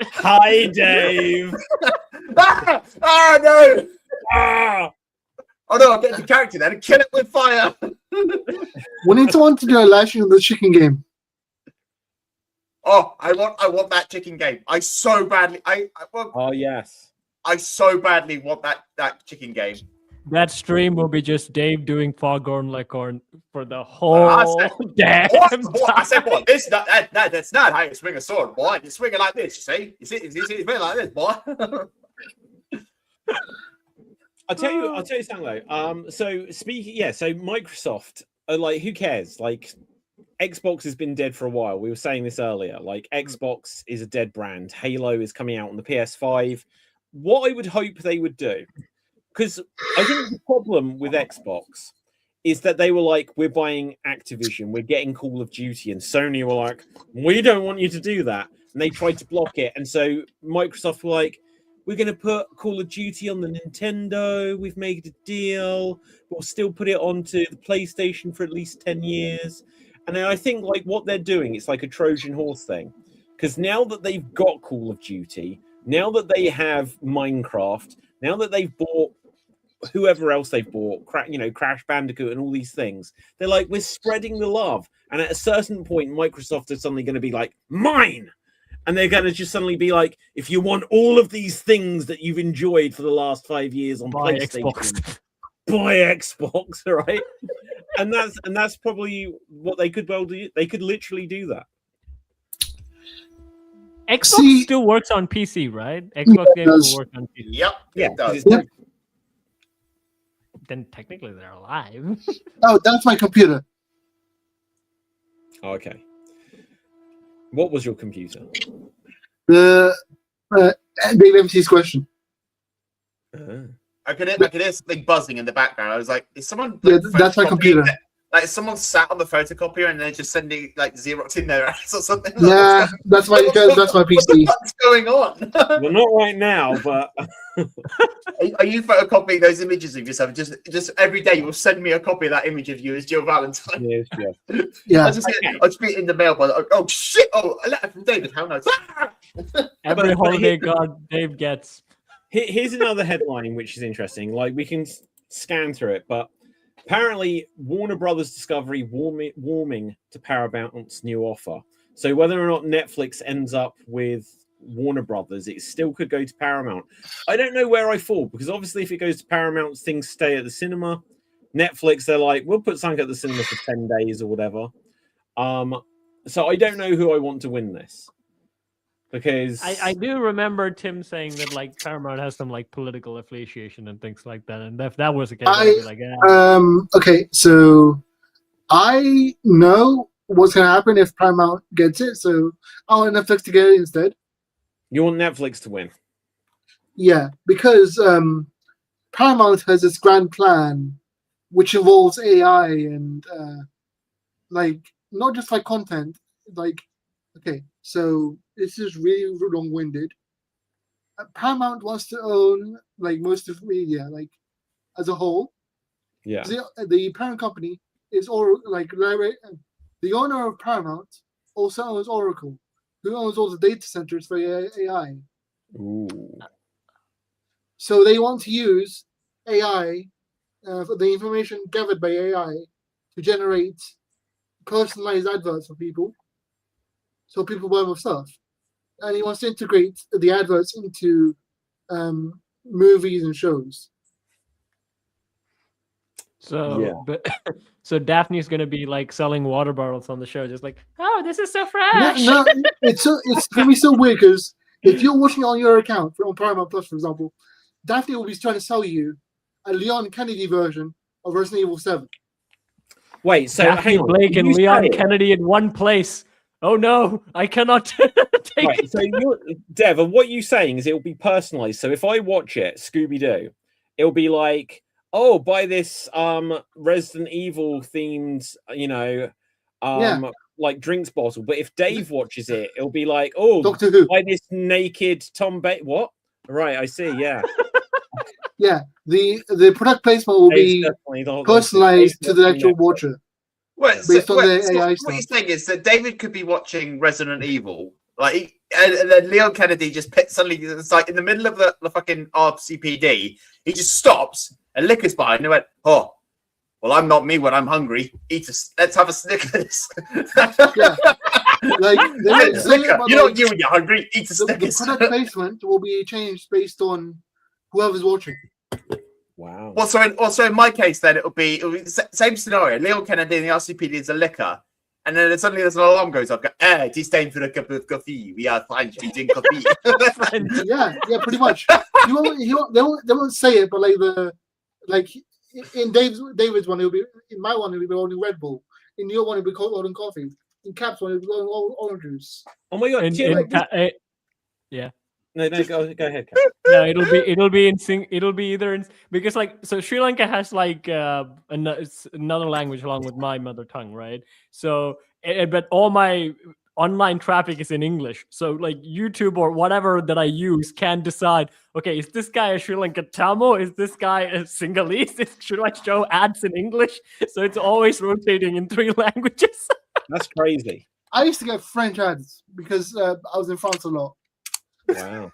hi, Dave. No. Oh no, I'll get the character then and kill it with fire. We need someone to do a live stream of the chicken game. Oh, I want that chicken game. I so badly. Oh yes. I so badly want that chicken game. That stream will be just Dave doing Foghorn Leghorn for the whole damn time. I said, what? That's not how you swing a sword, boy. You swing it like this. You see? You see it like this, boy. I'll tell you something though. So Microsoft, like, who cares? Like, Xbox has been dead for a while. We were saying this earlier. Like, Xbox is a dead brand. Halo is coming out on the PS5. What I would hope they would do, because I think the problem with Xbox is that they were like, we're buying Activision, we're getting Call of Duty, and Sony were like, we don't want you to do that. And they tried to block it. And so Microsoft were like, we're going to put Call of Duty on the Nintendo. We've made a deal. We'll still put it onto the PlayStation for at least 10 years. And then I think like what they're doing, it's like a Trojan horse thing. Because now that they've got Call of Duty, now that they have Minecraft, now that they've bought whoever else they've bought, Crash Bandicoot and all these things, they're like, we're spreading the love. And at a certain point, Microsoft is suddenly going to be like, mine! And they're going to just suddenly be like, if you want all of these things that you've enjoyed for the last 5 years on PlayStation, buy Xbox, right? and that's probably what they could well do. They could literally do that. Xbox still works on PC, right? Xbox games will work on PC. Yep, it does. Yep. Then technically they're alive. Oh, that's my computer. Okay. What was your computer? The Dave MC's question. I could hear something buzzing in the background. I was like, is someone... Yeah, that's my computer. Like, someone sat on the photocopier and they're just sending, like, Xerox in their ass or something? Yeah, that's my PC. What's going on? Well, not right now, but... Are you photocopying those images of yourself? Just every day you'll send me a copy of that image of you as Jill Valentine. Yes, yeah. Yeah. I'll just be in the mailbox. Oh, shit! Oh, a letter from David. How nice. Every holiday card Dave gets. Here's another headline which is interesting. Like, we can scan through it, but apparently Warner Brothers Discovery warming to Paramount's new offer. So whether or not Netflix ends up with Warner Brothers, it still could go to Paramount. I don't know where I fall, because obviously if it goes to Paramount, things stay at the cinema. Netflix, they're like, we'll put something at the cinema for 10 days or whatever. So I don't know who I want to win this. Because I do remember Tim saying that like Paramount has some like political affiliation and things like that, and if that was the case, I'd be like, yeah. Okay, so I know what's gonna happen if Paramount gets it, so I want Netflix to get it instead. You want Netflix to win? Yeah, because Paramount has this grand plan which involves AI and like not just like content. Like, okay, so this is really long-winded. Paramount wants to own like most of media, like as a whole. Yeah. The parent company is all like the owner of Paramount also owns Oracle, who owns all the data centers for AI. Ooh. So they want to use AI, for the information gathered by AI, to generate personalized adverts for people, so people buy more stuff. And he wants to integrate the adverts into movies and shows. So, yeah. But so Daphne's gonna be like selling water bottles on the show, just like, oh, this is so fresh. No, it's gonna be so weird because if you're watching on your account on Paramount Plus, for example, Daphne will be trying to sell you a Leon Kennedy version of Resident Evil 7. Wait, so Daphne Blake and Leon Kennedy in one place. Oh no, I cannot take right, it. So Dev, what you're saying is it will be personalized. So if I watch it, Scooby-Doo, it'll be like, oh, buy this Resident Evil themed, like drinks bottle. But if Dave watches it, it'll be like, oh, Doctor Who. buy this naked Tom Bates. What? Right, I see. Yeah. Yeah, the product placement will be personalized to the actual watcher. What AI you're stuff. saying is that David could be watching Resident Evil, like, and then Leon Kennedy just suddenly, it's like in the middle of the fucking RCPD, he just stops and liquors behind and went, oh, well, I'm not me when I'm hungry. Let's have a Snickers. Yeah. Like, you're not you when you're hungry. Eat a Snickers. The product placement will be changed based on whoever's watching. Wow. Also, in my case, then it'll be the same scenario. Leon Kennedy in the RCPD is a liquor, and then suddenly there's an alarm goes off. It is time for a cup of coffee. We are French. We drink coffee. yeah, pretty much. They won't say it, but in David's one, it'll be in my one. It'll be holding Red Bull. In your one, it'll be holding coffee. In Cap's one, it'll be holding orange juice. Oh my god! Yeah. No, go ahead. No, it'll be in sync. It'll be either in, because so Sri Lanka has like another language along with my mother tongue, right? So, but all my online traffic is in English. So like YouTube or whatever that I use can decide, okay, is this guy a Sri Lankan Tamil? Is this guy a Sinhalese? Should I show ads in English? So it's always rotating in 3 languages. That's crazy. I used to get French ads because I was in France a lot. Wow.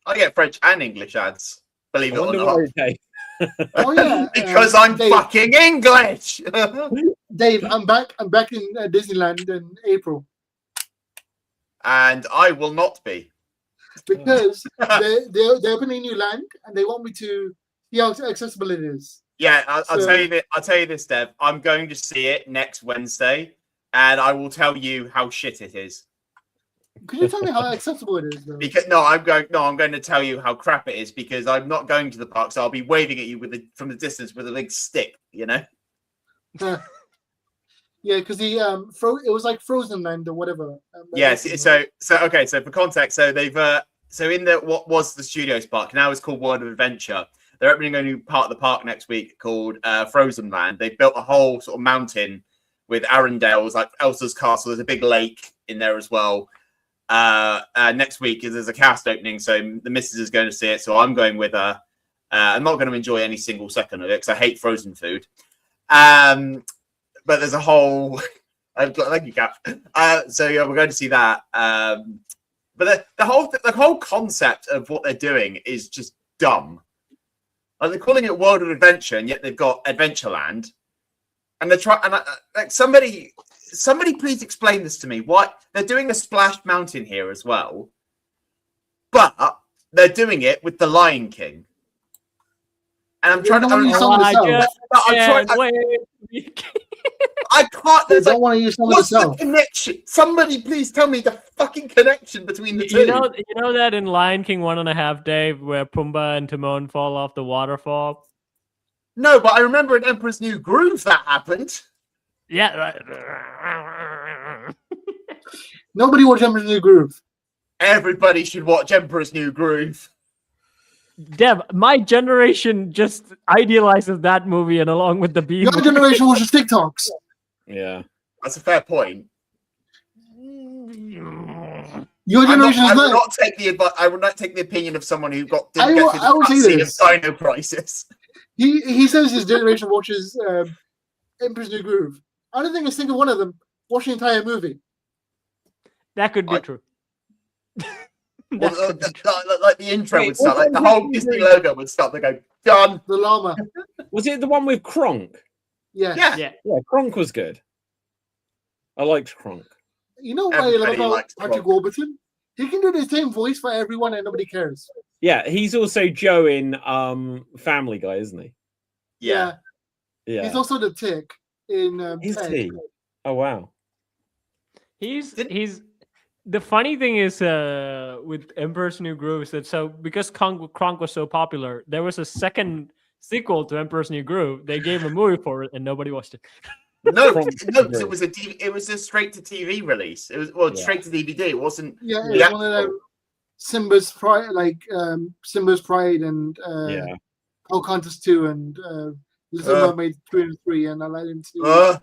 I get French and English ads, believe it or not. Okay. Oh yeah, Because I'm Dave, fucking English. Dave, I'm back. I'm back in Disneyland in April And I will not be. because they're opening a new land and they want me to see how accessible it is. Yeah, I'll tell you this. I'll tell you this, Dev. I'm going to see it next Wednesday, and I will tell you how shit it is. Could you tell me how accessible it is? Though? Because I'm going to tell you how crap it is because I'm not going to the park, so I'll be waving at you from the distance with a big stick. You know. Yeah, because the it was like Frozen Land or whatever. Yes. So okay. So for context, so they've so in the what was the Studios Park now it's called World of Adventure. They're opening a new part of the park next week called Frozen Land. They've built a whole sort of mountain with Arendelles, like Elsa's castle. There's a big lake in there as well. Next week there's a cast opening, so the missus is going to see it. So I'm going with her. I'm not going to enjoy any single second of it because I hate frozen food. But there's a whole. Thank you, Cap. So yeah, we're going to see that. But the whole concept of what they're doing is just dumb. Like they're calling it World of Adventure, and yet they've got Adventureland, and they're trying. And like somebody please explain this to me. Why they're doing a Splash Mountain here as well, but they're doing it with the Lion King. And I'm trying to. I can't. They don't want to use some of the What's the self. connection? Somebody please tell me the fucking connection between the two. You know that in Lion King 1.5 Day where Pumbaa and Timon fall off the waterfall? No, but I remember in Emperor's New Groove that happened. Yeah. Nobody watched Emperor's New Groove. Everybody should watch Emperor's New Groove. Dev, my generation just idealizes that movie, and along with the Bee. Your generation watches TikToks. Yeah, that's a fair point. Your generation I would not take the advice. I would not take the opinion of someone who got didn't get to the cutscene of Dino Crisis. He says his generation watches Emperor's New Groove. I don't think a single one of them watched the entire movie. That could be true. Well, like the intro would start, like the whole Disney logo would start. They go done. The llama. Was it the one with Kronk? Yeah. Yeah. Kronk was good. I liked Kronk. You know why I love about Patrick Warburton? He can do the same voice for everyone and nobody cares. Yeah, he's also Joe in Family Guy, isn't he? Yeah. He's also the Tick in. Is he? Oh wow. He's. The funny thing is with Emperor's New Groove is that because Kronk was so popular, there was a second sequel to Emperor's New Groove. They gave a movie for it and nobody watched it. No, it was a straight to TV release. It was straight to DVD. It wasn't. Yeah, it was one of them Simba's Pride, Simba's Pride and Pocahontas 2 and Little Mermaid 2 and 3 and Aladdin 2.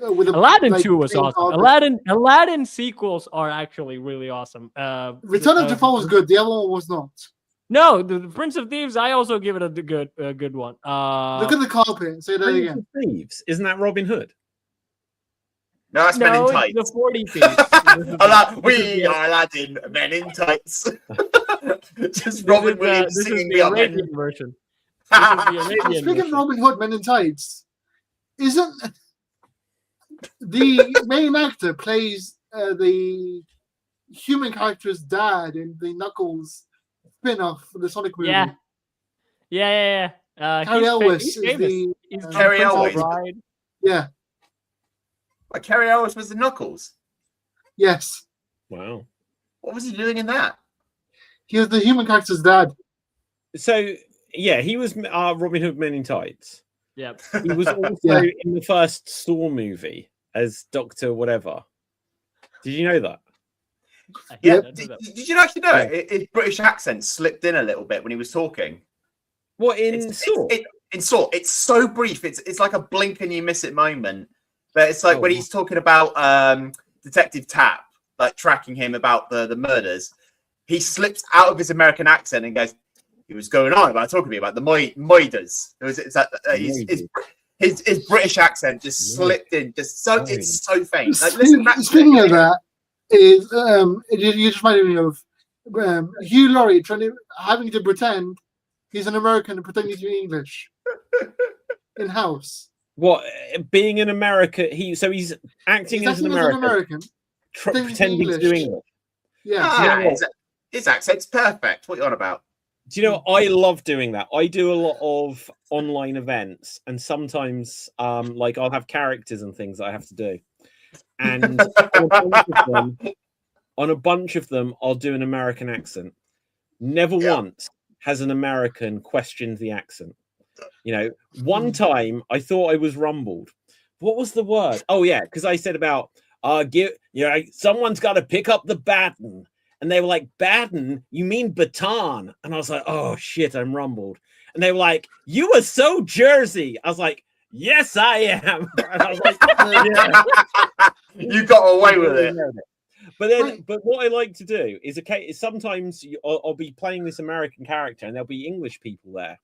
Aladdin 2 was awesome. Aladdin sequels are actually really awesome. Return of Jafar was good. The other one was not. No, the Prince of Thieves, I also give it a good one. Look at the carpet. Say that Prince again. of Thieves, isn't that Robin Hood? No, that's Men in Tights. The 40 Thieves. We are Aladdin, Men in Tights. Just Robin Williams singing the Arabian version. Speaking of Robin Hood, Men in Tights, isn't the main actor plays the human character's dad in the Knuckles spin-off for the Sonic movie? Yeah. Carrie Elwes is He's Carrie Elwes. Yeah. Like Carrie Elwes was the Knuckles. Yes. Wow. What was he doing in that? He was the human character's dad. So yeah, he was Robin Hood Men in Tights. Yeah. He was also in the first Saw movie as Dr. Whatever. Did you know that? Yeah. Did you actually know it? His British accent slipped in a little bit when he was talking. What in Saw? In Saw, it's so brief. It's like a blink and you miss it moment. But it's like when he's talking about Detective Tapp, like tracking him about the murders, he slips out of his American accent and goes, he was going on about talking to me about the Moiders. His British accent just slipped in, it's so faint. Like, speaking of that, is you just reminded me of Hugh Laurie having to pretend he's an American and pretending to be English in House. What, being an American? He's acting as an American, pretending to do English. Yeah, his accent's perfect. What are you on about? Do you know, I love doing that. I do a lot of online events, and sometimes like I'll have characters and things that I have to do. And on a bunch of them, I'll do an American accent. Never once has an American questioned the accent. You know, one time I thought I was rumbled. What was the word? Oh yeah, because I said about someone's got to pick up the baton. And they were like, baton? You mean baton? And I was like, oh shit, I'm rumbled. And they were like, you are so Jersey. I was like, yes, I am. And I was like, yeah. You got away with it. But what I like to do is sometimes I'll be playing this American character and there'll be English people there.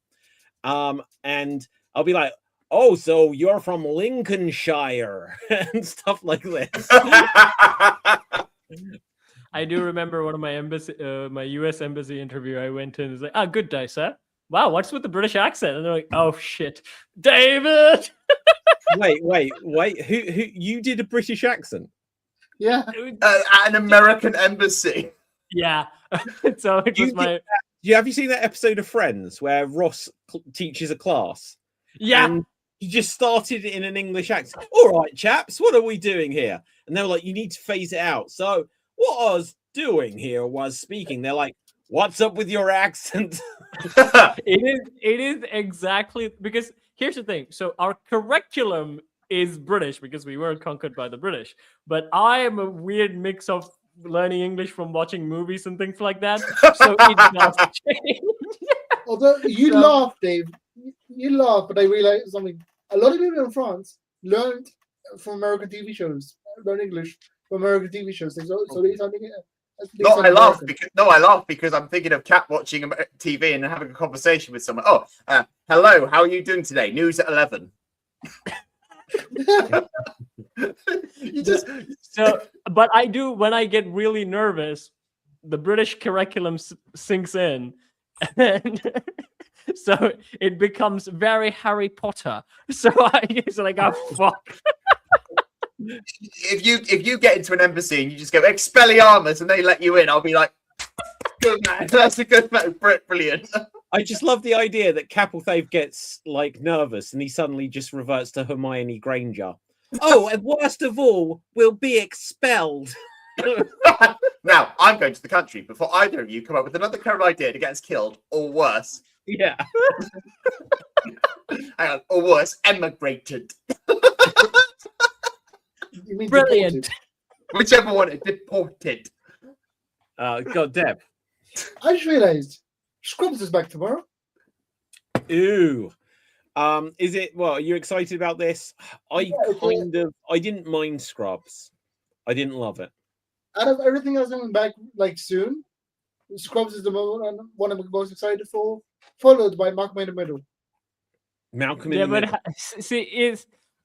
And I'll be like, oh, so you're from Lincolnshire and stuff like this. I do remember one of my my US embassy interview. I went in and was like, good day, sir. Wow, what's with the British accent? And they're like, oh shit, David. wait. Who you did a British accent? Yeah. At an American embassy. Yeah. So it was have you seen that episode of Friends where Ross teaches a class? Yeah. And he just started in an English accent. All right, chaps, what are we doing here? And they were like, you need to phase it out. So what I was doing here was speaking. They're like, what's up with your accent? It is exactly, because here's the thing. So our curriculum is British because we were conquered by the British. But I am a weird mix of learning English from watching movies and things like that. So it does change. Although you laugh, Dave. You laugh, but I realize something. A lot of people in France learned from American TV shows, learn English from American TV shows. So they sound I laugh because I'm thinking of Cat watching TV and having a conversation with someone. Oh, hello, how are you doing today? News at 11. But I do, when I get really nervous, the British curriculum sinks in, and so it becomes very Harry Potter. So it's like, oh fuck. If you get into an embassy and you just go Expelliarmus and they let you in, I'll be like, good man, that's a good man, brilliant. I just love the idea that Capelthave gets like nervous and he suddenly just reverts to Hermione Granger. Oh, and worst of all, we'll be expelled. Now, I'm going to the country before either of you come up with another current idea to get us killed, or worse. Yeah. Hang on, or worse, emigrated. You mean Brilliant. Deported. Whichever one, deported. God, Deb. I just realized Scrubs is back tomorrow. Ooh. Is it? Well, are you excited about this? I didn't mind Scrubs. I didn't love it. Out of everything else coming back like soon, Scrubs is the one I'm most excited for, followed by Malcolm in the Middle. Malcolm in the Middle. See,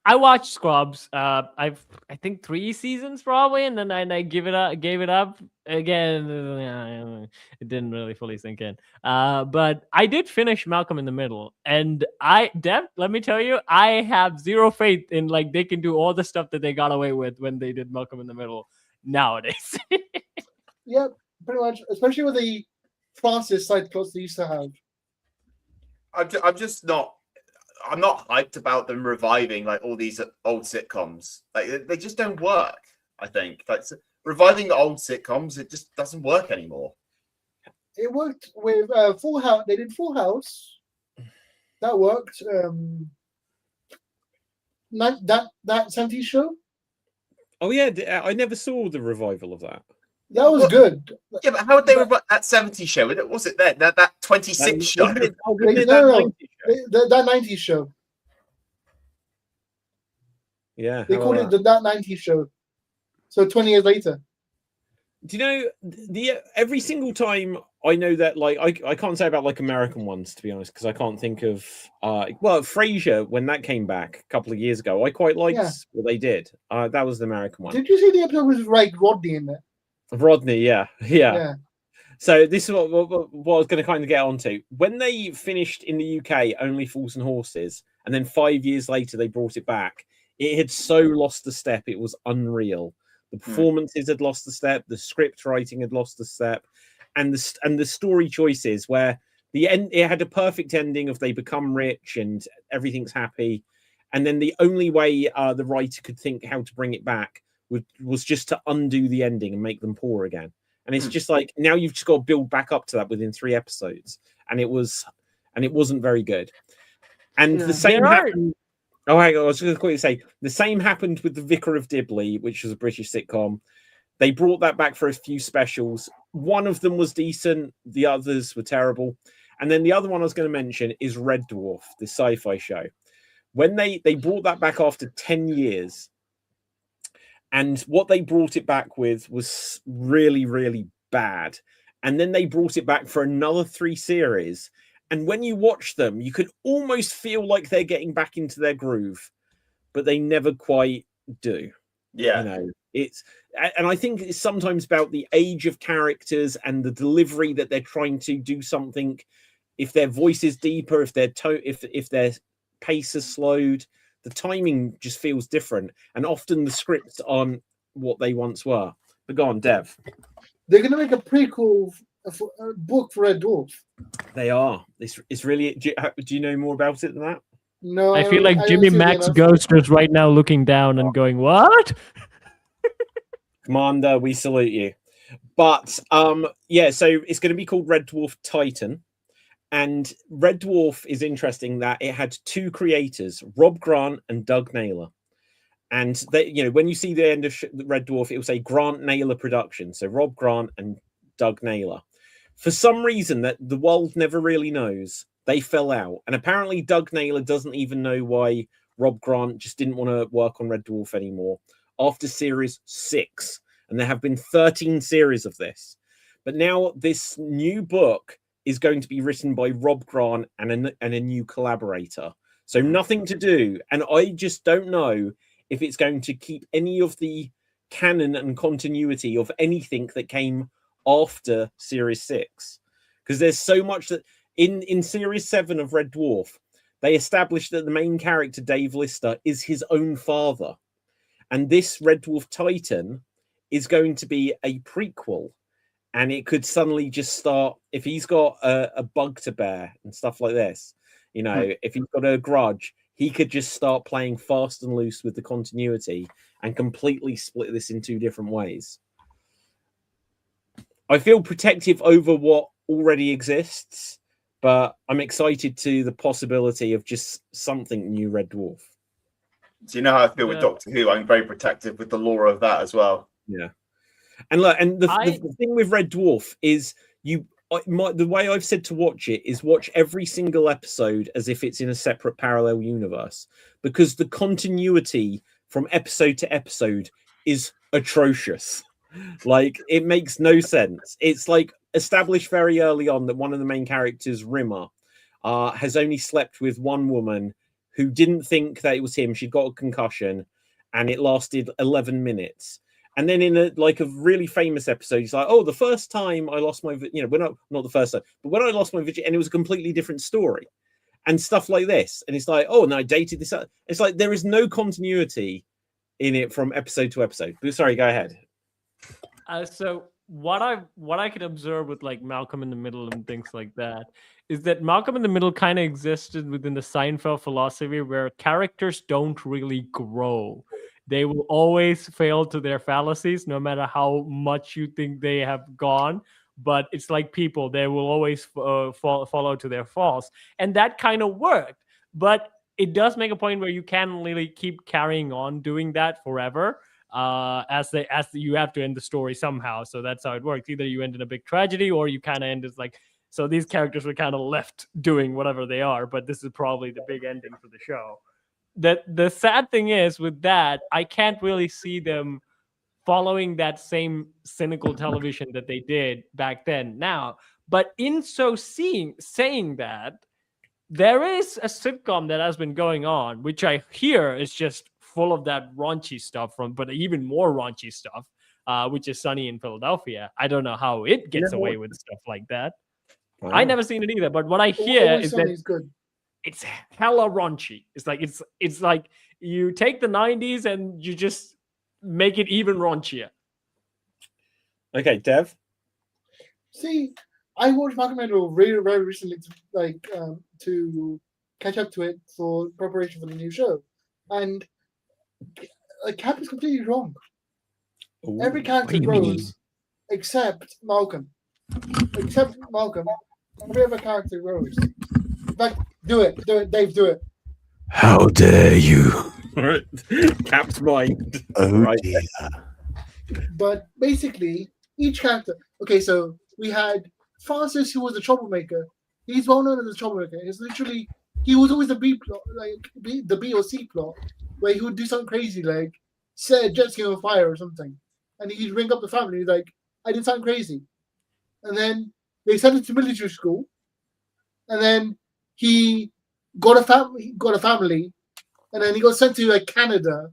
I watched Scrubs. I think 3 seasons probably, and then I gave it up again. It didn't really fully sink in. But I did finish Malcolm in the Middle, and Deb, let me tell you, I have zero faith in like they can do all the stuff that they got away with when they did Malcolm in the Middle nowadays. Yeah, pretty much, especially with the Francis side plots they used to have. I'm not hyped about them reviving like all these old sitcoms. Like they just don't work. I think like reviving old sitcoms, it just doesn't work anymore. It worked with Full House. They did Full House. That worked. That 70s show. Oh yeah, I never saw the revival of that. That was good. Yeah, but how would they revive that 70s show? Was it that 26 show? That 90s show. Yeah. They called it That 90s Show. So 20 years later. Do you know the every single time I know that like I can't say about like American ones to be honest because I can't think of Frasier when that came back a couple of years ago I quite liked what they did. That was the American one. Did you see the episode with like Rodney in there? Rodney, yeah. So this is what I was going to kind of get onto. When they finished in the UK, Only Fools and Horses, and then 5 years later they brought it back, it had so lost the step. It was unreal. The performances had lost the step. The script writing had lost the step, and the story choices where the end it had a perfect ending of they become rich and everything's happy, and then the only way the writer could think how to bring it back was just to undo the ending and make them poor again. And it's just like now you've just got to build back up to that within 3 episodes, and it wasn't very good. And the same happened. Oh, hang on, I was just going to say the same happened with The Vicar of Dibley, which was a British sitcom. They brought that back for a few specials. One of them was decent, the others were terrible. And then the other one I was going to mention is Red Dwarf, the sci-fi show. When they brought that back after 10 years, and what they brought it back with was really, really bad. And then they brought it back for another 3 series. And when you watch them, you could almost feel like they're getting back into their groove, but they never quite do. Yeah. You know, and I think it's sometimes about the age of characters and the delivery that they're trying to do something. If their voice is deeper, if their pace is slowed, the timing just feels different. And often the scripts aren't what they once were. But go on, Dev. They're going to make a prequel a book for Red Dwarf. They are. It's really. Do you know more about it than that? No, I feel like Jimmy Max Ghost is right now looking down and going, "What?" Commander, we salute you. But so it's going to be called Red Dwarf Titan, and Red Dwarf is interesting that it had 2 creators, Rob Grant and Doug Naylor. And they, when you see the end of Red Dwarf, it will say Grant Naylor Production. So Rob Grant and Doug Naylor. For some reason that the world never really knows, they fell out. And apparently Doug Naylor doesn't even know why Rob Grant just didn't want to work on Red Dwarf anymore after series 6. And there have been 13 series of this. But now this new book is going to be written by Rob Grant and a new collaborator. So nothing to do. And I just don't know if it's going to keep any of the canon and continuity of anything that came after series 6, because there's so much that in series 7 of Red Dwarf they established that the main character Dave Lister is his own father, and this Red Dwarf Titan is going to be a prequel, and it could suddenly just start if he's got a bug to bear and stuff like this. If he's got a grudge, he could just start playing fast and loose with the continuity and completely split this in 2 different ways. I feel protective over what already exists, but I'm excited to the possibility of just something new Red Dwarf. So you know how I feel with Doctor Who? I'm very protective with the lore of that as well. Yeah. And look, and the thing with Red Dwarf is the way I've said to watch it is watch every single episode as if it's in a separate parallel universe, because the continuity from episode to episode is atrocious. Like, it makes no sense. It's like established very early on that one of the main characters, Rimmer, has only slept with one woman who didn't think that it was him. She'd got a concussion, and it lasted 11 minutes. And then in a really famous episode, he's like, "Oh, the first time I lost my, not the first time, but when I lost my virginity," and it was a completely different story, and stuff like this. And it's like, "Oh, no, I dated this." It's like there is no continuity in it from episode to episode. But sorry, go ahead. So what I can observe with like Malcolm in the Middle and things like that is that Malcolm in the Middle kind of existed within the Seinfeld philosophy where characters don't really grow. They will always fail to their fallacies, no matter how much you think they have gone. But it's like people; they will always follow to their faults, and that kind of worked. But it does make a point where you can't really keep carrying on doing that forever. As you have to end the story somehow. So that's how it works. Either you end in a big tragedy, or you kind of end as like, so these characters were kind of left doing whatever they are, but this is probably the big ending for the show. the sad thing is with that, I can't really see them following that same cynical television that they did back then now. But in saying that, there is a sitcom that has been going on, which I hear is just full of that raunchy stuff but even more raunchy stuff, which is Sunny in Philadelphia. I don't know how it gets away with stuff like that. Wow. I never seen it either, but what I hear is that good. It's hella raunchy. It's like you take the 90s and you just make it even raunchier. Okay, Dev. See, I watched Malcolm Gladwell very, very recently to catch up to it for preparation for the new show, and Cap is completely wrong. Ooh, every character grows except Malcolm. Except Malcolm, every other character grows. In fact, do it, Dave, do it. How dare you? Cap's mind. Oh right. Dear. But basically, each character. Okay, so we had Francis, who was a troublemaker. He's well known as a troublemaker. He was always the B plot, like the B or C plot, where he would do something crazy, like set a jet ski on fire or something, and he'd ring up the family. He's like, "I did something crazy," and then they sent him to military school, and then he got a family, and then he got sent to Canada,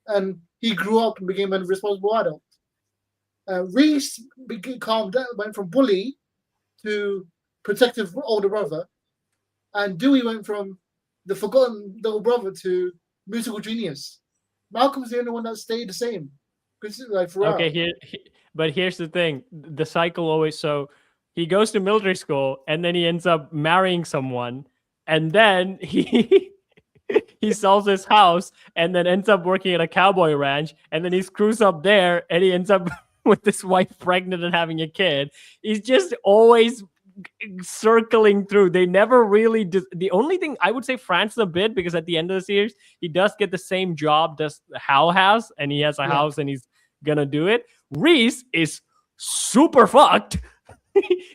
and he grew up and became a responsible adult. Reese calmed down, went from bully to protective older brother, and Dewey went from the forgotten little brother to musical genius. Malcolm's the only one that stayed the same. Okay, but here's the thing: the cycle always. So he goes to military school, and then he ends up marrying someone, and then he sells his house, and then ends up working at a cowboy ranch, and then he screws up there, and he ends up with this wife pregnant and having a kid. He's just always circling through. They never really the only thing I would say Francis a bit, because at the end of the series he does get the same job does Hal has, and he has a house and he's gonna do it. Reese is super fucked.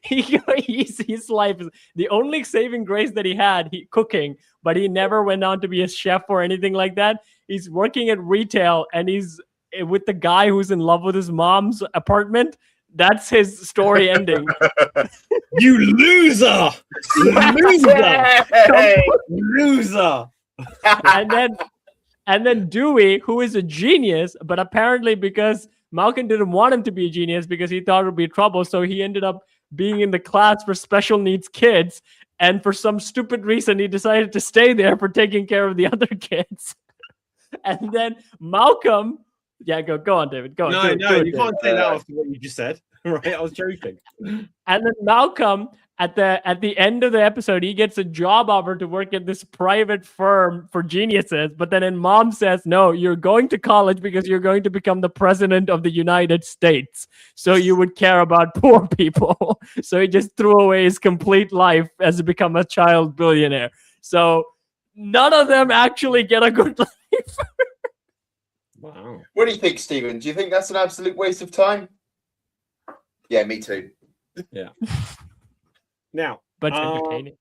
His life is the only saving grace that he had, cooking, but he never went on to be a chef or anything like that. He's working at retail, and he's with the guy who's in love with his mom's apartment. That's his story ending. You loser! Loser! And then Dewey, who is a genius, but apparently because Malcolm didn't want him to be a genius because he thought it would be trouble, so he ended up being in the class for special needs kids, and for some stupid reason he decided to stay there for taking care of the other kids. And then Malcolm, go on, David. Go on. No, you can't say that after what you just said. Right, I was joking. And then Malcolm, at the end of the episode, he gets a job offer to work at this private firm for geniuses. But then mom says, no, you're going to college because you're going to become the president of the United States. So you would care about poor people. So he just threw away his complete life as to become a child billionaire. So none of them actually get a good life. Wow. What do you think, Stephen? Do you think that's an absolute waste of time? Yeah, me too. Yeah. Now, but entertaining.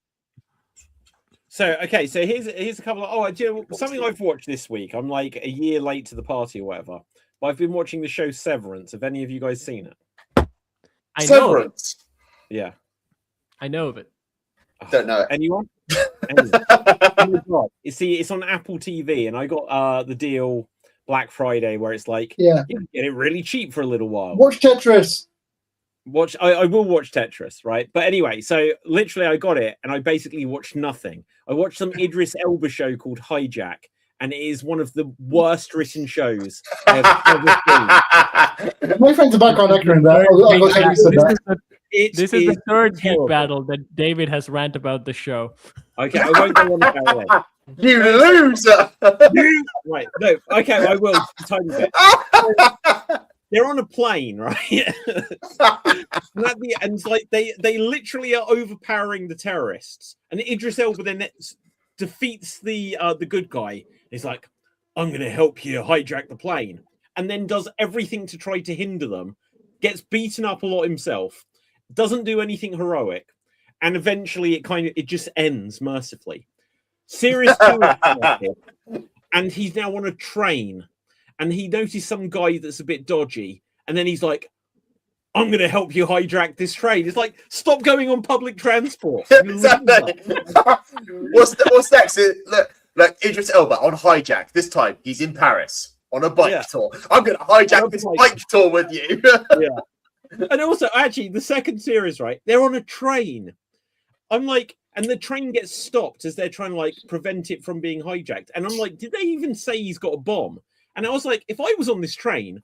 So here's a couple of something I've watched this week. I'm like a year late to the party or whatever, but I've been watching the show Severance. Have any of you guys seen it? Severance. Yeah, I know of it. Don't know it. Anyone? Oh God. You see, it's on Apple TV, and I got the deal Black Friday where it's like you can get it really cheap for a little while. Watch Tetris. I will watch Tetris, right? But anyway, so literally I got it and I basically watched nothing. I watched some Idris Elba show called Hijack, and it is one of the worst written shows I've ever seen. My friend's a background actor in that. This is the third Geek battle that David has ranted about the show. Okay, I won't go on about it. You loser! Right, no, okay, I will. A tiny bit. They're on a plane, right? And it's like they literally are overpowering the terrorists, and Idris Elba then defeats the good guy. He's like, "I'm going to help you hijack the plane," and then does everything to try to hinder them. Gets beaten up a lot himself. Doesn't do anything heroic, and eventually it just ends mercifully. Series 2 has started, and he's now on a train, and he noticed some guy that's a bit dodgy, and then he's like, I'm going to help you hijack this train. It's like, stop going on public transport. Exactly. What's next? Look, Idris Elba on Hijack. This time, he's in Paris on a bike tour. I'm going to hijack this bike tour with you. Yeah. And also, actually, the second series, right? They're on a train. I'm like, and the train gets stopped as they're trying to like prevent it from being hijacked. And I'm like, did they even say he's got a bomb? And I was like, if I was on this train,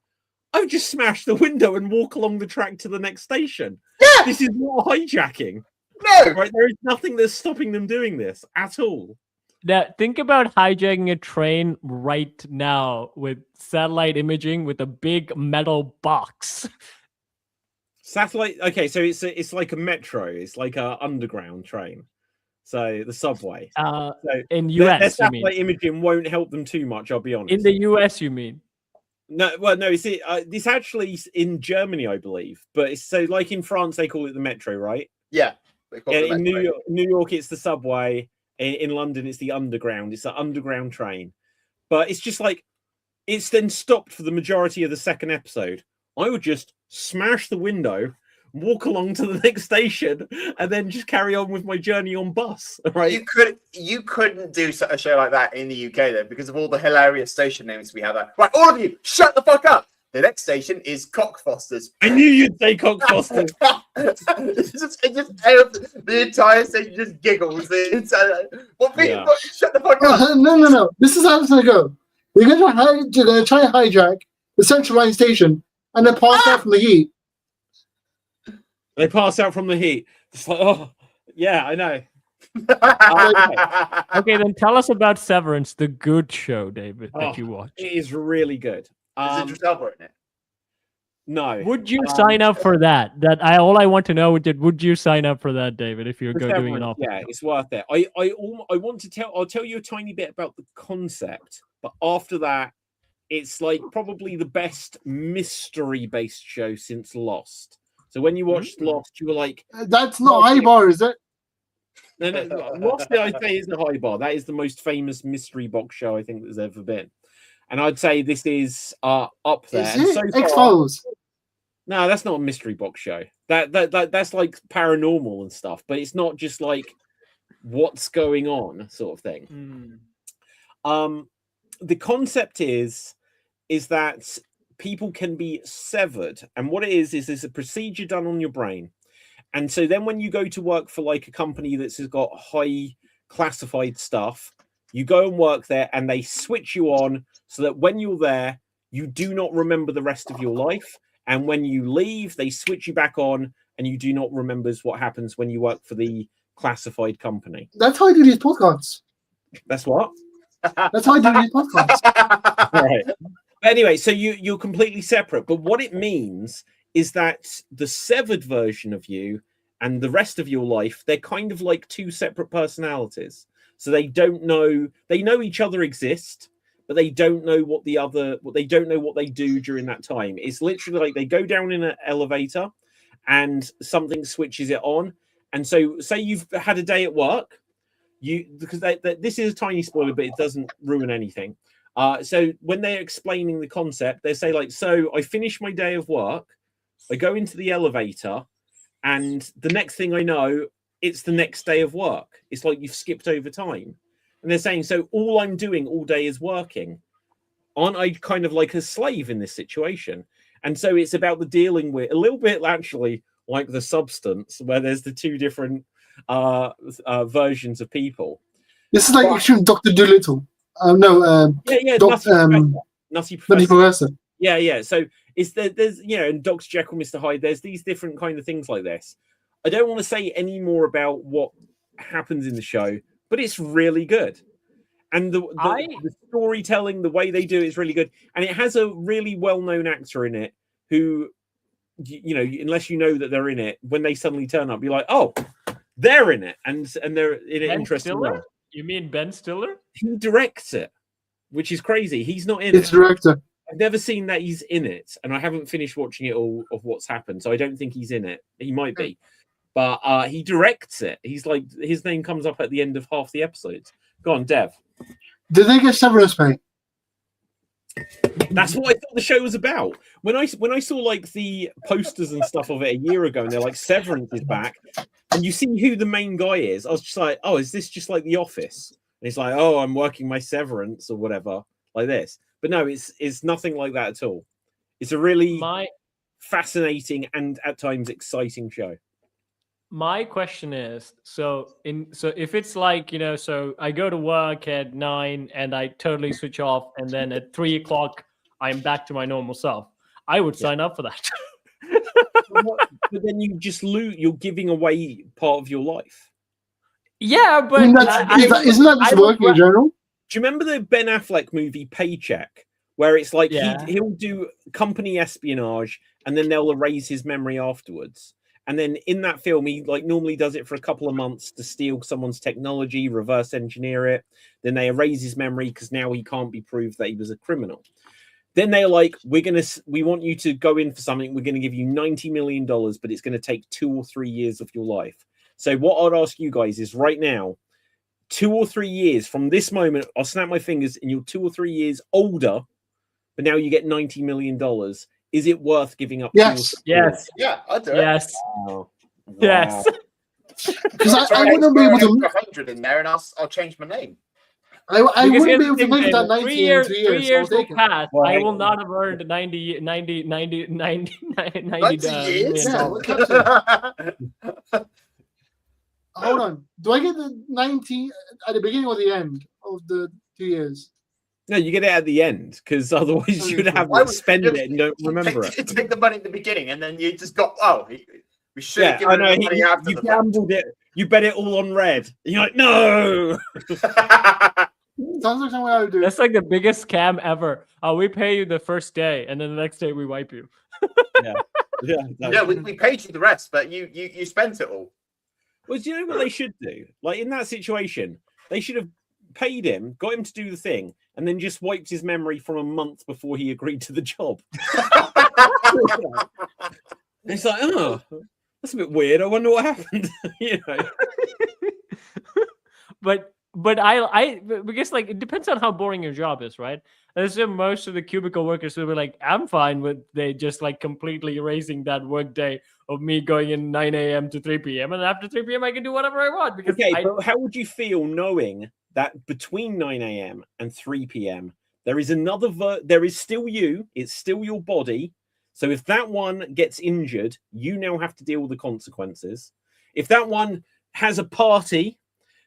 I would just smash the window and walk along the track to the next station. Yeah. This is not hijacking. No. Right? There is nothing that's stopping them doing this at all. Now, think about hijacking a train right now with satellite imaging with a big metal box. Satellite. Okay, so it's like a metro. It's like a underground train. So the subway. So in their US, satellite imaging won't help them too much. I'll be honest. In the US, you mean? No, well, no. It's actually in Germany, I believe. But it's so like in France, they call it the metro, right? Yeah. In New York, it's the subway. In London, it's the underground. It's an underground train. But it's just like it's then stopped for the majority of the second episode. I would just smash the window, walk along to the next station, and then just carry on with my journey on bus. Right? You couldn't do a show like that in the UK though, because of all the hilarious station names we have. Right, all of you, shut the fuck up. The next station is Cockfosters. I knew you'd say Cockfosters. The entire station just giggles. Shut the fuck up. No. This is how it's gonna go. We're gonna try and hijack the Central Line station, and then pass out from the heat. They pass out from the heat. It's like, oh, yeah, I know. Okay, then tell us about Severance, the good show, David, that you watched. It is really good. Is Idris Elba in it? No. Would you sign up for that? All I want to know is would you sign up for that, David, if you're doing an offer? Yeah, it's worth it. I'll tell you a tiny bit about the concept, but after that, it's like probably the best mystery-based show since Lost. So when you watched Lost, you were like, "That's not high bar, is it?" No. Lost, I'd say, is a high bar. That is the most famous mystery box show I think there's ever been, and I'd say this is up there. Is it? X-Files? No, that's not a mystery box show. That's like paranormal and stuff, but it's not just like what's going on sort of thing. The concept is that people can be severed, and what it is there's a procedure done on your brain, and so then when you go to work for like a company that's got high classified stuff, you go and work there, and they switch you on so that when you're there, you do not remember the rest of your life, and when you leave, they switch you back on, and you do not remember what happens when you work for the classified company. That's how I do these podcasts. That's what. That's how I do these podcasts. Right. Anyway, so you're completely separate, but what it means is that the severed version of you and the rest of your life, they're kind of like two separate personalities. So they know each other exist, but they don't know what they don't know what they do during that time. It's literally like they go down in an elevator and something switches it on. And so say you've had a day at work, because this is a tiny spoiler, but it doesn't ruin anything. So when they're explaining the concept, they say like, so I finish my day of work, I go into the elevator, and the next thing I know, it's the next day of work. It's like you've skipped over time. And they're saying, so all I'm doing all day is working. Aren't I kind of like a slave in this situation? And so it's about the dealing with a little bit actually like The Substance, where there's the two different versions of people. This is like extreme Dr. Dolittle. Nutty Professor. Yeah. So there's and Dr. Jekyll, Mr. Hyde. There's these different kind of things like this. I don't want to say any more about what happens in the show, but it's really good. And the storytelling, the way they do it is really good. And it has a really well-known actor in it who, unless you know that they're in it, when they suddenly turn up, you're like, oh, they're in it. And they're in an interesting way. You mean Ben Stiller? He directs it, which is crazy. He's not in it. Director. I've never seen that he's in it, and I haven't finished watching it all of what's happened, so I don't think he's in it. He might be. But he directs it. He's like, his name comes up at the end of half the episodes. Go on, Dev. Did they get severance pay? That's what I thought the show was about. When I saw like the posters and stuff of it a year ago, and they're like Severance is back, and you see who the main guy is, I was just like, oh, is this just like The Office? And he's like, oh, I'm working my severance or whatever, like this. But no, it's nothing like that at all. It's a really fascinating and at times exciting show. My question is, so if it's like, so I go to work at 9 and I totally switch off, and then at 3 o'clock I'm back to my normal self, I would sign up for that. But then you just lose. You're giving away part of your life. Yeah, but isn't that just working in general? Do you remember the Ben Affleck movie Paycheck, where it's like he'll do company espionage and then they'll erase his memory afterwards? And then in that film, he like normally does it for a couple of months to steal someone's technology, reverse engineer it. Then they erase his memory because now he can't be proved that he was a criminal. Then they're like, we want you to go in for something. We're going to give you $90 million, but it's going to take 2 or 3 years of your life. So what I'd ask you guys is right now, 2 or 3 years from this moment, I'll snap my fingers and you're 2 or 3 years older, but now you get $90 million. Is it worth giving up? Yes. Yes. Yeah, I'd do it. Yes. Wow. Yes. Because I wouldn't be able to 100 in there, and I'll change my name. I wouldn't be able to Because make that 90 3 years, in 3 years. 3 years I'll will take it. pass. Well, I will not have earned 90 years? Yeah, what counts it? Hold on. Do I get the 90 at the beginning or the end of the 2 years? No, you get it at the end because otherwise you'd have to spend it and don't remember it. You take the money at the beginning, and then you just got we should have I given know. the money after You the gambled it. You bet it all on red. And you're like, no. Sounds like something I would do. That's like the biggest scam ever. We pay you the first day, and then the next day we wipe you. Yeah, we paid you the rest, but you spent it all. Well, do you know what they should do? Like in that situation, they should have paid him, got him to do the thing, and then just wiped his memory from a month before he agreed to the job. It's like, oh, that's a bit weird. I wonder what happened. But I because like it depends on how boring your job is, right? I assume most of the cubicle workers will be like, I'm fine with they just like completely erasing that work day of me going in 9 a.m. to 3 p.m. and after 3 p.m. I can do whatever I want. Because but how would you feel knowing that between 9 a.m. and 3 p.m. there is another there is still you, it's still your body. So if that one gets injured, you now have to deal with the consequences. If that one has a party,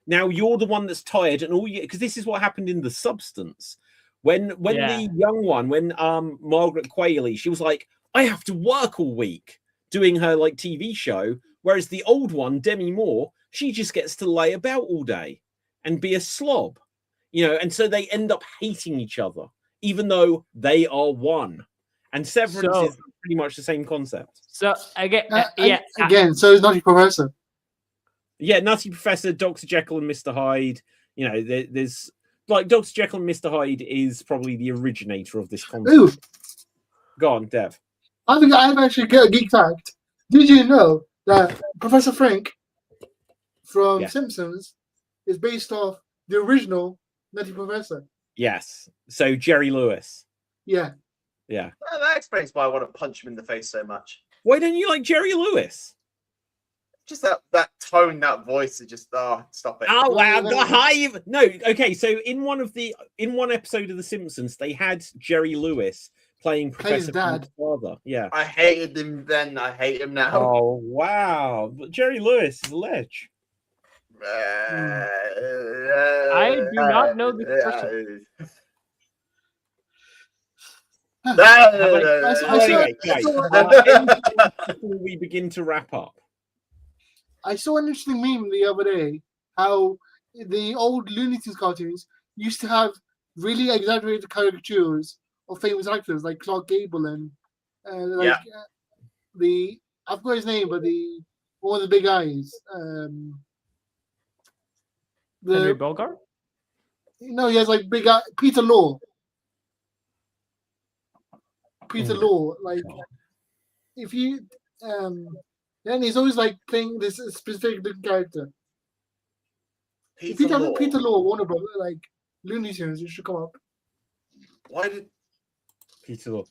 now you're the one that's tired, and all you, because this is what happened in The Substance. When the young one, when Margaret Qualley, she was like, I have to work all week doing her like TV show, whereas the old one, Demi Moore, she just gets to lay about all day and be a slob, and so they end up hating each other, even though they are one. And Severance is pretty much the same concept. So again, so is Nutty Professor. Yeah, Nutty Professor, Dr. Jekyll and Mr. Hyde. There's like Dr. Jekyll and Mr. Hyde is probably the originator of this concept. Ooh. Go on, Dev. I think I've actually got a geek fact. Did you know that Professor Frink from Simpsons is based off the original Nutty Professor? Yes. So Jerry Lewis. Yeah. Yeah. Well, that explains why I want to punch him in the face so much. Why don't you like Jerry Lewis? Just that tone, that voice, is just stop it. Oh wow, the hive. No, okay. So in one episode of The Simpsons, they had Jerry Lewis playing Professor Frank's father. Yeah. I hated him then. I hate him now. Oh wow, but Jerry Lewis is a ledge. I do not know this question. Anyway, before we begin to wrap up, I saw an interesting meme the other day how the old Looney Tunes cartoons used to have really exaggerated caricatures of famous actors like Clark Gable and the I forgot his name, but the one of the big guys. Henry Bogart? No, he has like big guy Peter Law. Peter Law, like if you then he's always like playing this specific character. If you tell me Peter Law, Warner Brothers, like Looney Tunes, it should come up. Why did Peter Law?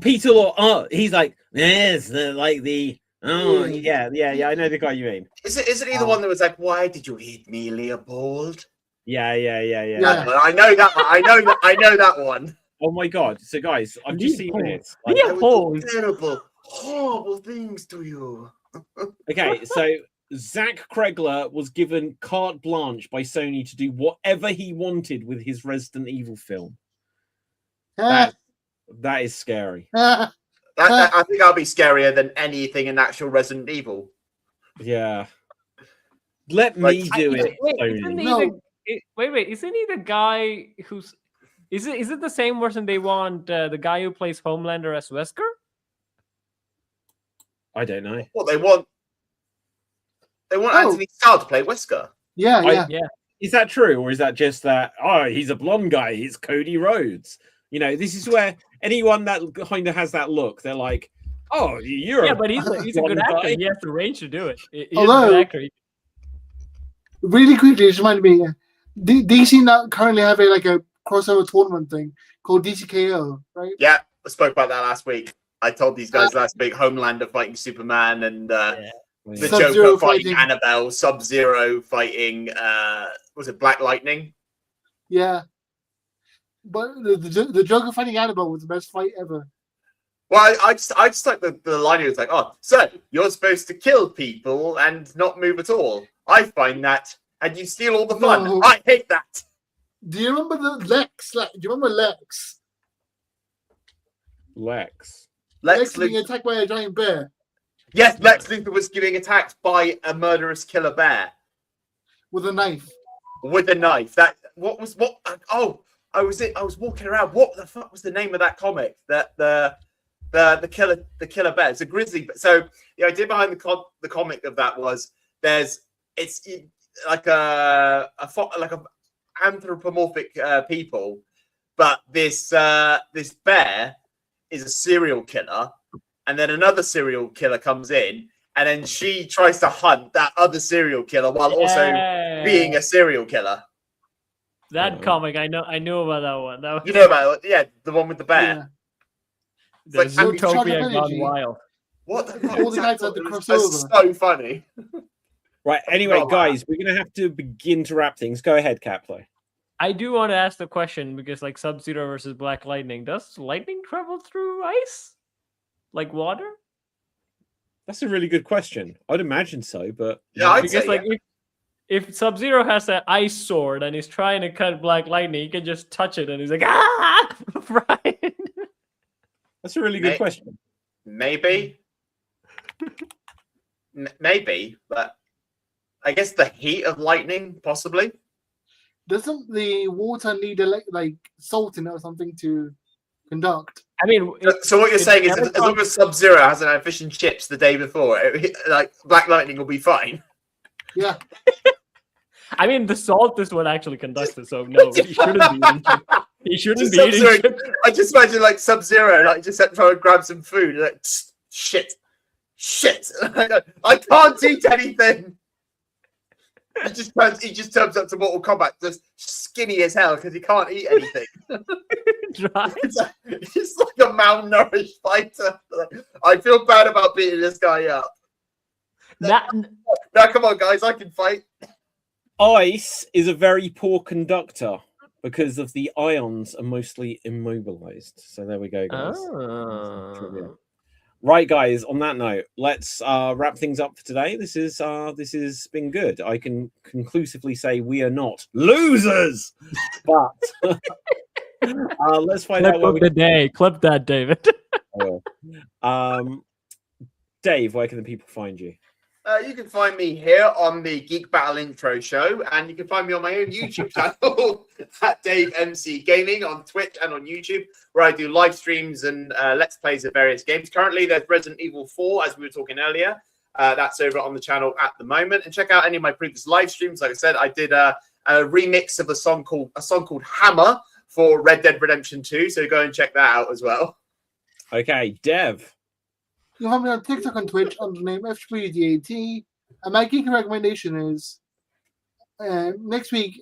Peter Law. Oh, he's like, yes, like the. Oh, yeah. I know the guy you mean. Isn't he the one that was like, "Why did you hit me, Leopold"? Yeah. I know that one. I know that one. Oh my god! So guys, I've just seen this. I would do terrible, horrible things to you. Okay, so Zach Cregler was given carte blanche by Sony to do whatever he wanted with his Resident Evil film. That is scary. I think I'll be scarier than anything in actual Resident Evil. Yeah. Let me do it. Wait, isn't he the guy who's... Is it the same version they want the guy who plays Homelander as Wesker? I don't know. What they want? They want Anthony Starr to play Wesker. Yeah. Is that true, or is that just that? Oh, he's a blonde guy. He's Cody Rhodes. You know, this is where anyone that kind of has that look, they're like, "Oh, you're but he's a good actor. He has the range to do it. He's Although, a good actor. Really quickly, it reminded me. DC now currently have a crossover tournament thing called DCKO, right? Yeah, I spoke about that last week. I told these guys last week: Homelander fighting Superman, and the Joker fighting Annabelle, Sub-Zero fighting was it Black Lightning? Yeah, but the Joker fighting Annabelle was the best fight ever. Well, I just like the line. It was like, "Oh, so you're supposed to kill people and not move at all. I find that, and you steal all the fun. No. I hate that." Do you remember the Lex? Do you remember Lex? Lex being attacked by a giant bear. Yes, Lex Luthor was getting attacked by a murderous killer bear with a knife. I was walking around. What the fuck was the name of that comic? That the killer bear. It's a grizzly. So the idea behind the comic of that was it's like a anthropomorphic people, but this bear is a serial killer, and then another serial killer comes in, and then she tries to hunt that other serial killer while also being a serial killer. That comic, I know about that one. That was... You know about it, yeah, the one with the bear. Yeah. It's like Zootopia gone wild. What the fuck? All the guys had to cross That's over. so funny. Right. Anyway, guys, we're gonna have to begin to wrap things. Go ahead, Caplo. I do want to ask the question because, like, Sub-Zero versus Black Lightning, does lightning travel through ice, like water? That's a really good question. I'd imagine so, but yeah, because if Sub-Zero has an ice sword and he's trying to cut Black Lightning, he can just touch it and he's like, ah, right. That's a really good question. Maybe, but I guess the heat of lightning, possibly. Doesn't the water need like salt in it or something to conduct? I mean, so what you're saying is, as long as Sub-Zero hasn't had fish and chips the day before, like Black Lightning will be fine. Yeah. I mean, the salt is what actually conducts it, so no, he shouldn't be eating chips. He shouldn't be eating chips. I just imagine like Sub-Zero, like just trying to grab some food, like shit. I can't eat anything. He just turns up to Mortal Kombat just skinny as hell because he can't eat anything. He's like a malnourished fighter. I feel bad about beating this guy up. Now, come on, guys, I can fight. Ice is a very poor conductor because of the ions are mostly immobilized. So there we go, guys. Right, guys, on that note, let's wrap things up for today. This has been good. I can conclusively say we are not losers, but let's find out what day. Clip that, David. Dave, where can the people find you? You can find me here on the Geek Battle Intro Show, and you can find me on my own YouTube channel at Dave MC Gaming on Twitch and on YouTube, where I do live streams and Let's Plays of various games. Currently, there's Resident Evil 4, as we were talking earlier. That's over on the channel at the moment. And check out any of my previous live streams. Like I said, I did a remix of a song called Hammer for Red Dead Redemption 2, so go and check that out as well. Okay, Dev. You have me on TikTok and Twitch under the name F3DAT. And my geek recommendation is next week,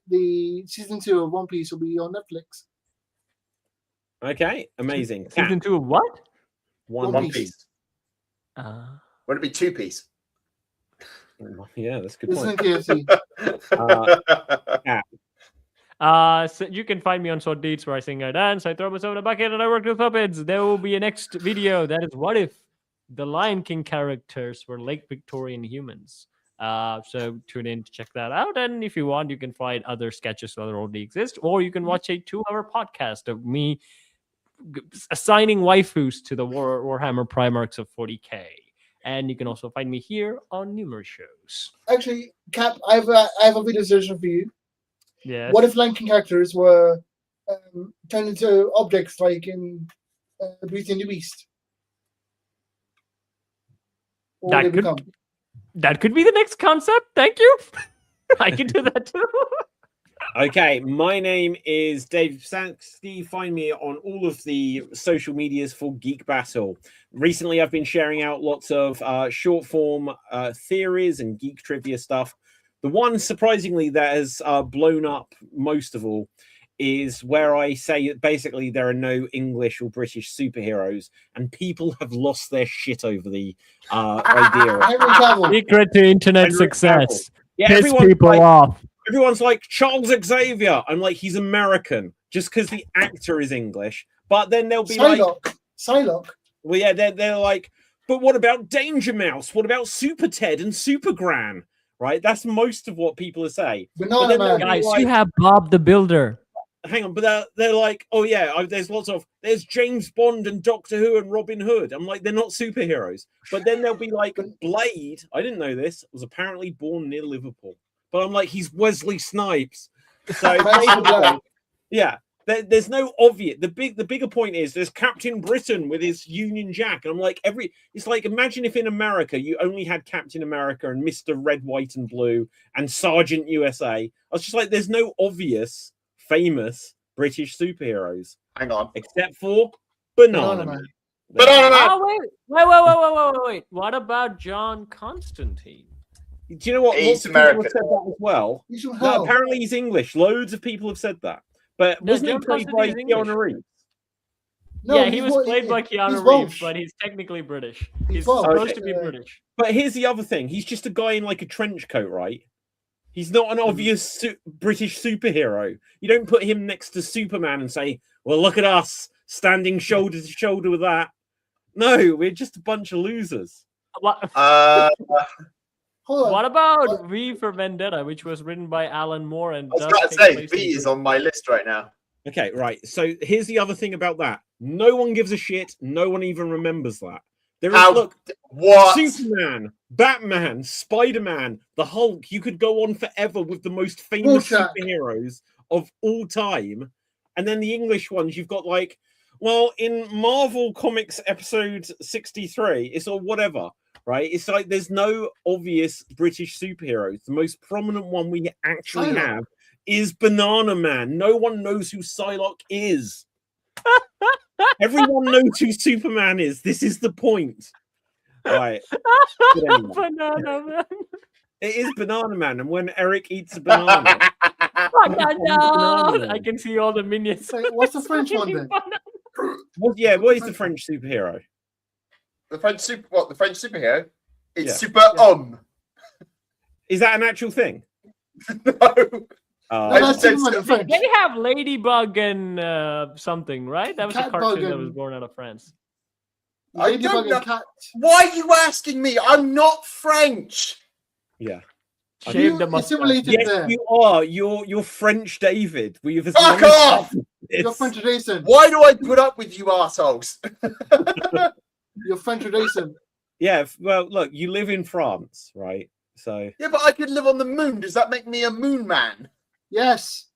the season 2 of One Piece will be on Netflix. Okay, amazing. Season 2 of what? One Piece. Piece. Would it be 2 piece? Yeah, that's a good Listen point. KFC. So you can find me on Sword Deeds where I sing, I dance, I throw myself in a bucket, and I work with puppets. There will be a next video that is what if the Lion King characters were Lake Victorian humans. So tune in to check that out. And if you want, you can find other sketches that already exist, or you can watch a 2-hour podcast of me assigning waifus to the Warhammer Primarchs of 40k. And you can also find me here on numerous shows. Actually, Cap, I have a video suggestion for you. Yes. What if Lion King characters were turned into objects like in Beauty and the Beast? That could be the next concept. Thank you. I can do that too. Okay, my name is Dave Sansky. Find me on all of the social medias for Geek Battle. Recently, I've been sharing out lots of short form theories and geek trivia stuff. The one, surprisingly, that has blown up most of all is where I say basically there are no English or British superheroes, and people have lost their shit over the idea. Secret to internet success. Yeah, piss people off. Everyone's like, Charles Xavier. I'm like, he's American just because the actor is English. But then they'll be Psylocke. Well, yeah, they're like, but what about Danger Mouse? What about Super Ted and Super Gran? Right? That's most of what people say. Guys, you have Bob the Builder. Hang on, but they're like, oh yeah, there's James Bond and Doctor Who and Robin Hood. I'm like, they're not superheroes. But then they'll be like, Blade, I didn't know this, was apparently born near Liverpool. But I'm like, he's Wesley Snipes. So yeah, there's no obvious. The bigger point is there's Captain Britain with his Union Jack, and I'm like, it's like, imagine if in America you only had Captain America and Mr. Red, White, and Blue and Sergeant USA. I was just like, there's no obvious famous British superheroes. Hang on, except for Banana Man. Banana Man. Oh, wait. What about John Constantine? Do you know what? He's Lots of people American. have said that as well. No, apparently he's English. Loads of people have said that. But wasn't he played by Keanu Reeves? No, yeah, he was played by Keanu Reeves, but he's technically British. He's supposed to be British. But here's the other thing. He's just a guy in like a trench coat, right? He's not an obvious British superhero. You don't put him next to Superman and say, well, look at us standing shoulder to shoulder with that. No, we're just a bunch of losers. What about V for Vendetta, which was written by Alan Moore? And I was about to say, V is on my list right now. Okay, right. So here's the other thing about that. No one gives a shit. No one even remembers that. There is, what? Superman, Batman, Spider-Man, the Hulk. You could go on forever with the most famous superheroes of all time. And then the English ones, you've got like, well, in Marvel Comics episode 63, it's all whatever. Right? It's like there's no obvious British superheroes. The most prominent one we actually have is Banana Man. No one knows who Psylocke is. Everyone knows who Superman is. This is the point. Right. Anyway. Banana Man. It is Banana Man. And when Eric eats a banana. I can see all the minions. What's the French one then? What is the French superhero? The French superhero? It's Super Is that an actual thing? No. They have Ladybug and something, right? That was a cartoon that was born out of France. Ladybug and Cat. Why are you asking me? I'm not French. Yeah. Shave the mustache. Yes, you are. You're French, David. Fuck off! You're French Jason. Why do I put up with you assholes? You're French Jason. Yeah, well, look, you live in France, right? So yeah, but I could live on the moon. Does that make me a moon man? Yes.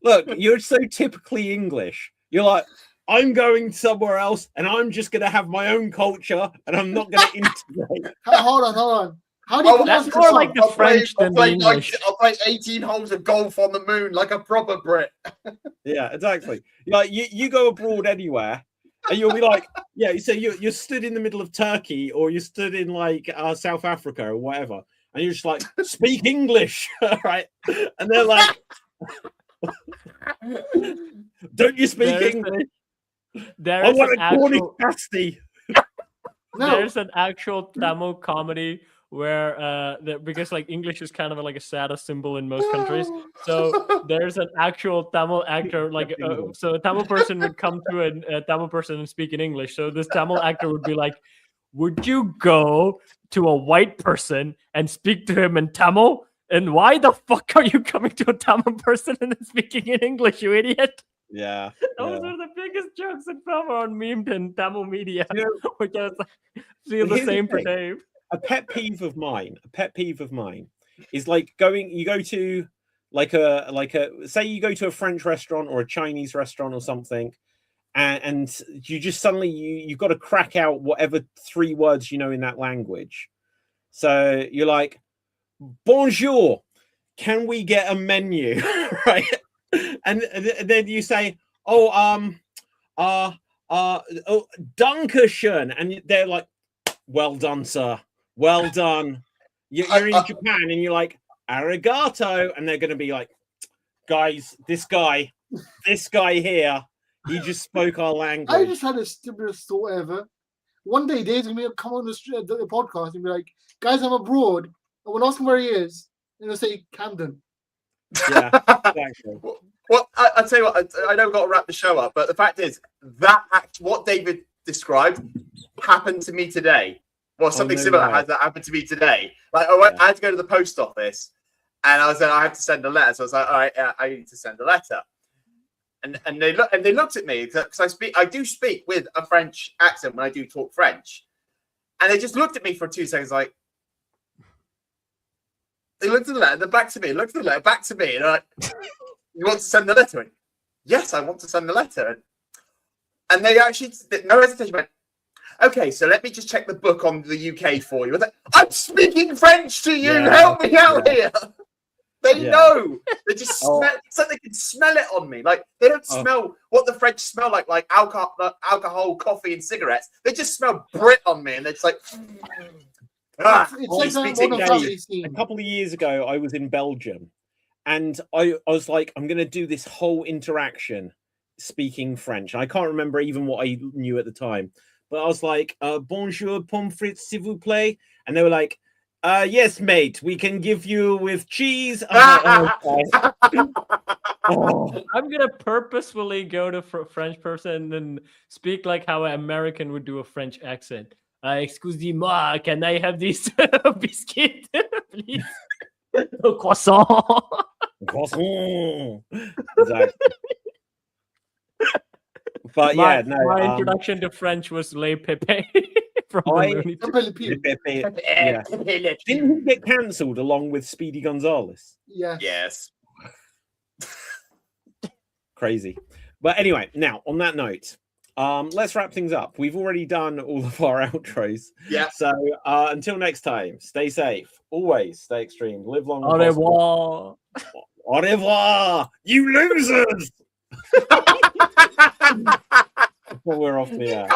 Look, you're so typically English. You're like, I'm going somewhere else, and I'm just going to have my own culture, and I'm not going to integrate. Hold on. How do you that's more like the French than the English. I'll play 18 holes of golf on the moon like a proper Brit. Yeah, exactly. Like you go abroad anywhere. And you'll be like, yeah, so you're stood in the middle of Turkey or you're stood in like South Africa or whatever. and you're just like, speak English, right? And they're like, don't you speak English? I want a corny pasty. There's an actual Tamil comedy where because like English is kind of like a status symbol in most countries, so there's an actual Tamil actor, like so a Tamil person would come to a Tamil person and speak in English, so this Tamil actor would be like, would you go to a white person and speak to him in Tamil? And why the fuck are you coming to a Tamil person and speaking in English, you idiot? Yeah. Those are the biggest jokes that come on memed in Tamil media. You know, which I feel the same for Dave. A pet peeve of mine is like you go to say you go to a French restaurant or a Chinese restaurant or something, and you just suddenly you've got to crack out whatever 3 words you know in that language. So you're like, bonjour, can we get a menu? Right? And then you say, Dankeschön, and they're like, well done, sir, well done. You're in Japan and you're like, arigato, and they're going to be like, guys, this guy here, he just spoke our language. I just had a stupidest thought ever. One day Dave's going to come on the podcast and be like, guys, I'm abroad. I will ask him where he is, and he'll say Camden. Yeah, exactly. Well, I'll tell you what, I know we've got to wrap the show up, but the fact is that what David described happened to me today. Well, something similar has that happened to me today. Like I had to go to the post office, and I had to send a letter. So I was like, all right, I need to send a letter. And they looked at me because I do speak with a French accent when I do talk French, and they just looked at me for 2 seconds, like. They looked at the letter, they're back to me. Looked at the letter, back to me. And like, you want to send the letter? Yes, I want to send the letter. And they actually, no hesitation, went, okay, so let me just check the book on the UK for you. Like, I'm speaking French to you. Help me out here. They know. They just smell. It's like they can smell it on me. Like they don't smell what the French smell like alcohol, coffee, and cigarettes. They just smell Brit on me, and it's like. It's like a couple of years ago, I was in Belgium, and I was like, I'm going to do this whole interaction speaking French. I can't remember even what I knew at the time, but I was like, bonjour, pommes frites, s'il vous plaît. And they were like, yes, mate, we can give you with cheese. I'm going to purposefully go to a French person and speak like how an American would do a French accent. Excusez-moi, can I have this biscuit, please? Croissant. Croissant. Exactly. But my introduction to French was Le Pepe from Didn't he get cancelled along with Speedy Gonzales? Yeah. Yes. Crazy. But anyway, now on that note, let's wrap things up. We've already done all of our outros. Yeah. So until next time, stay safe. Always stay extreme. Live long. Au revoir. Au revoir, you losers. We're off the air.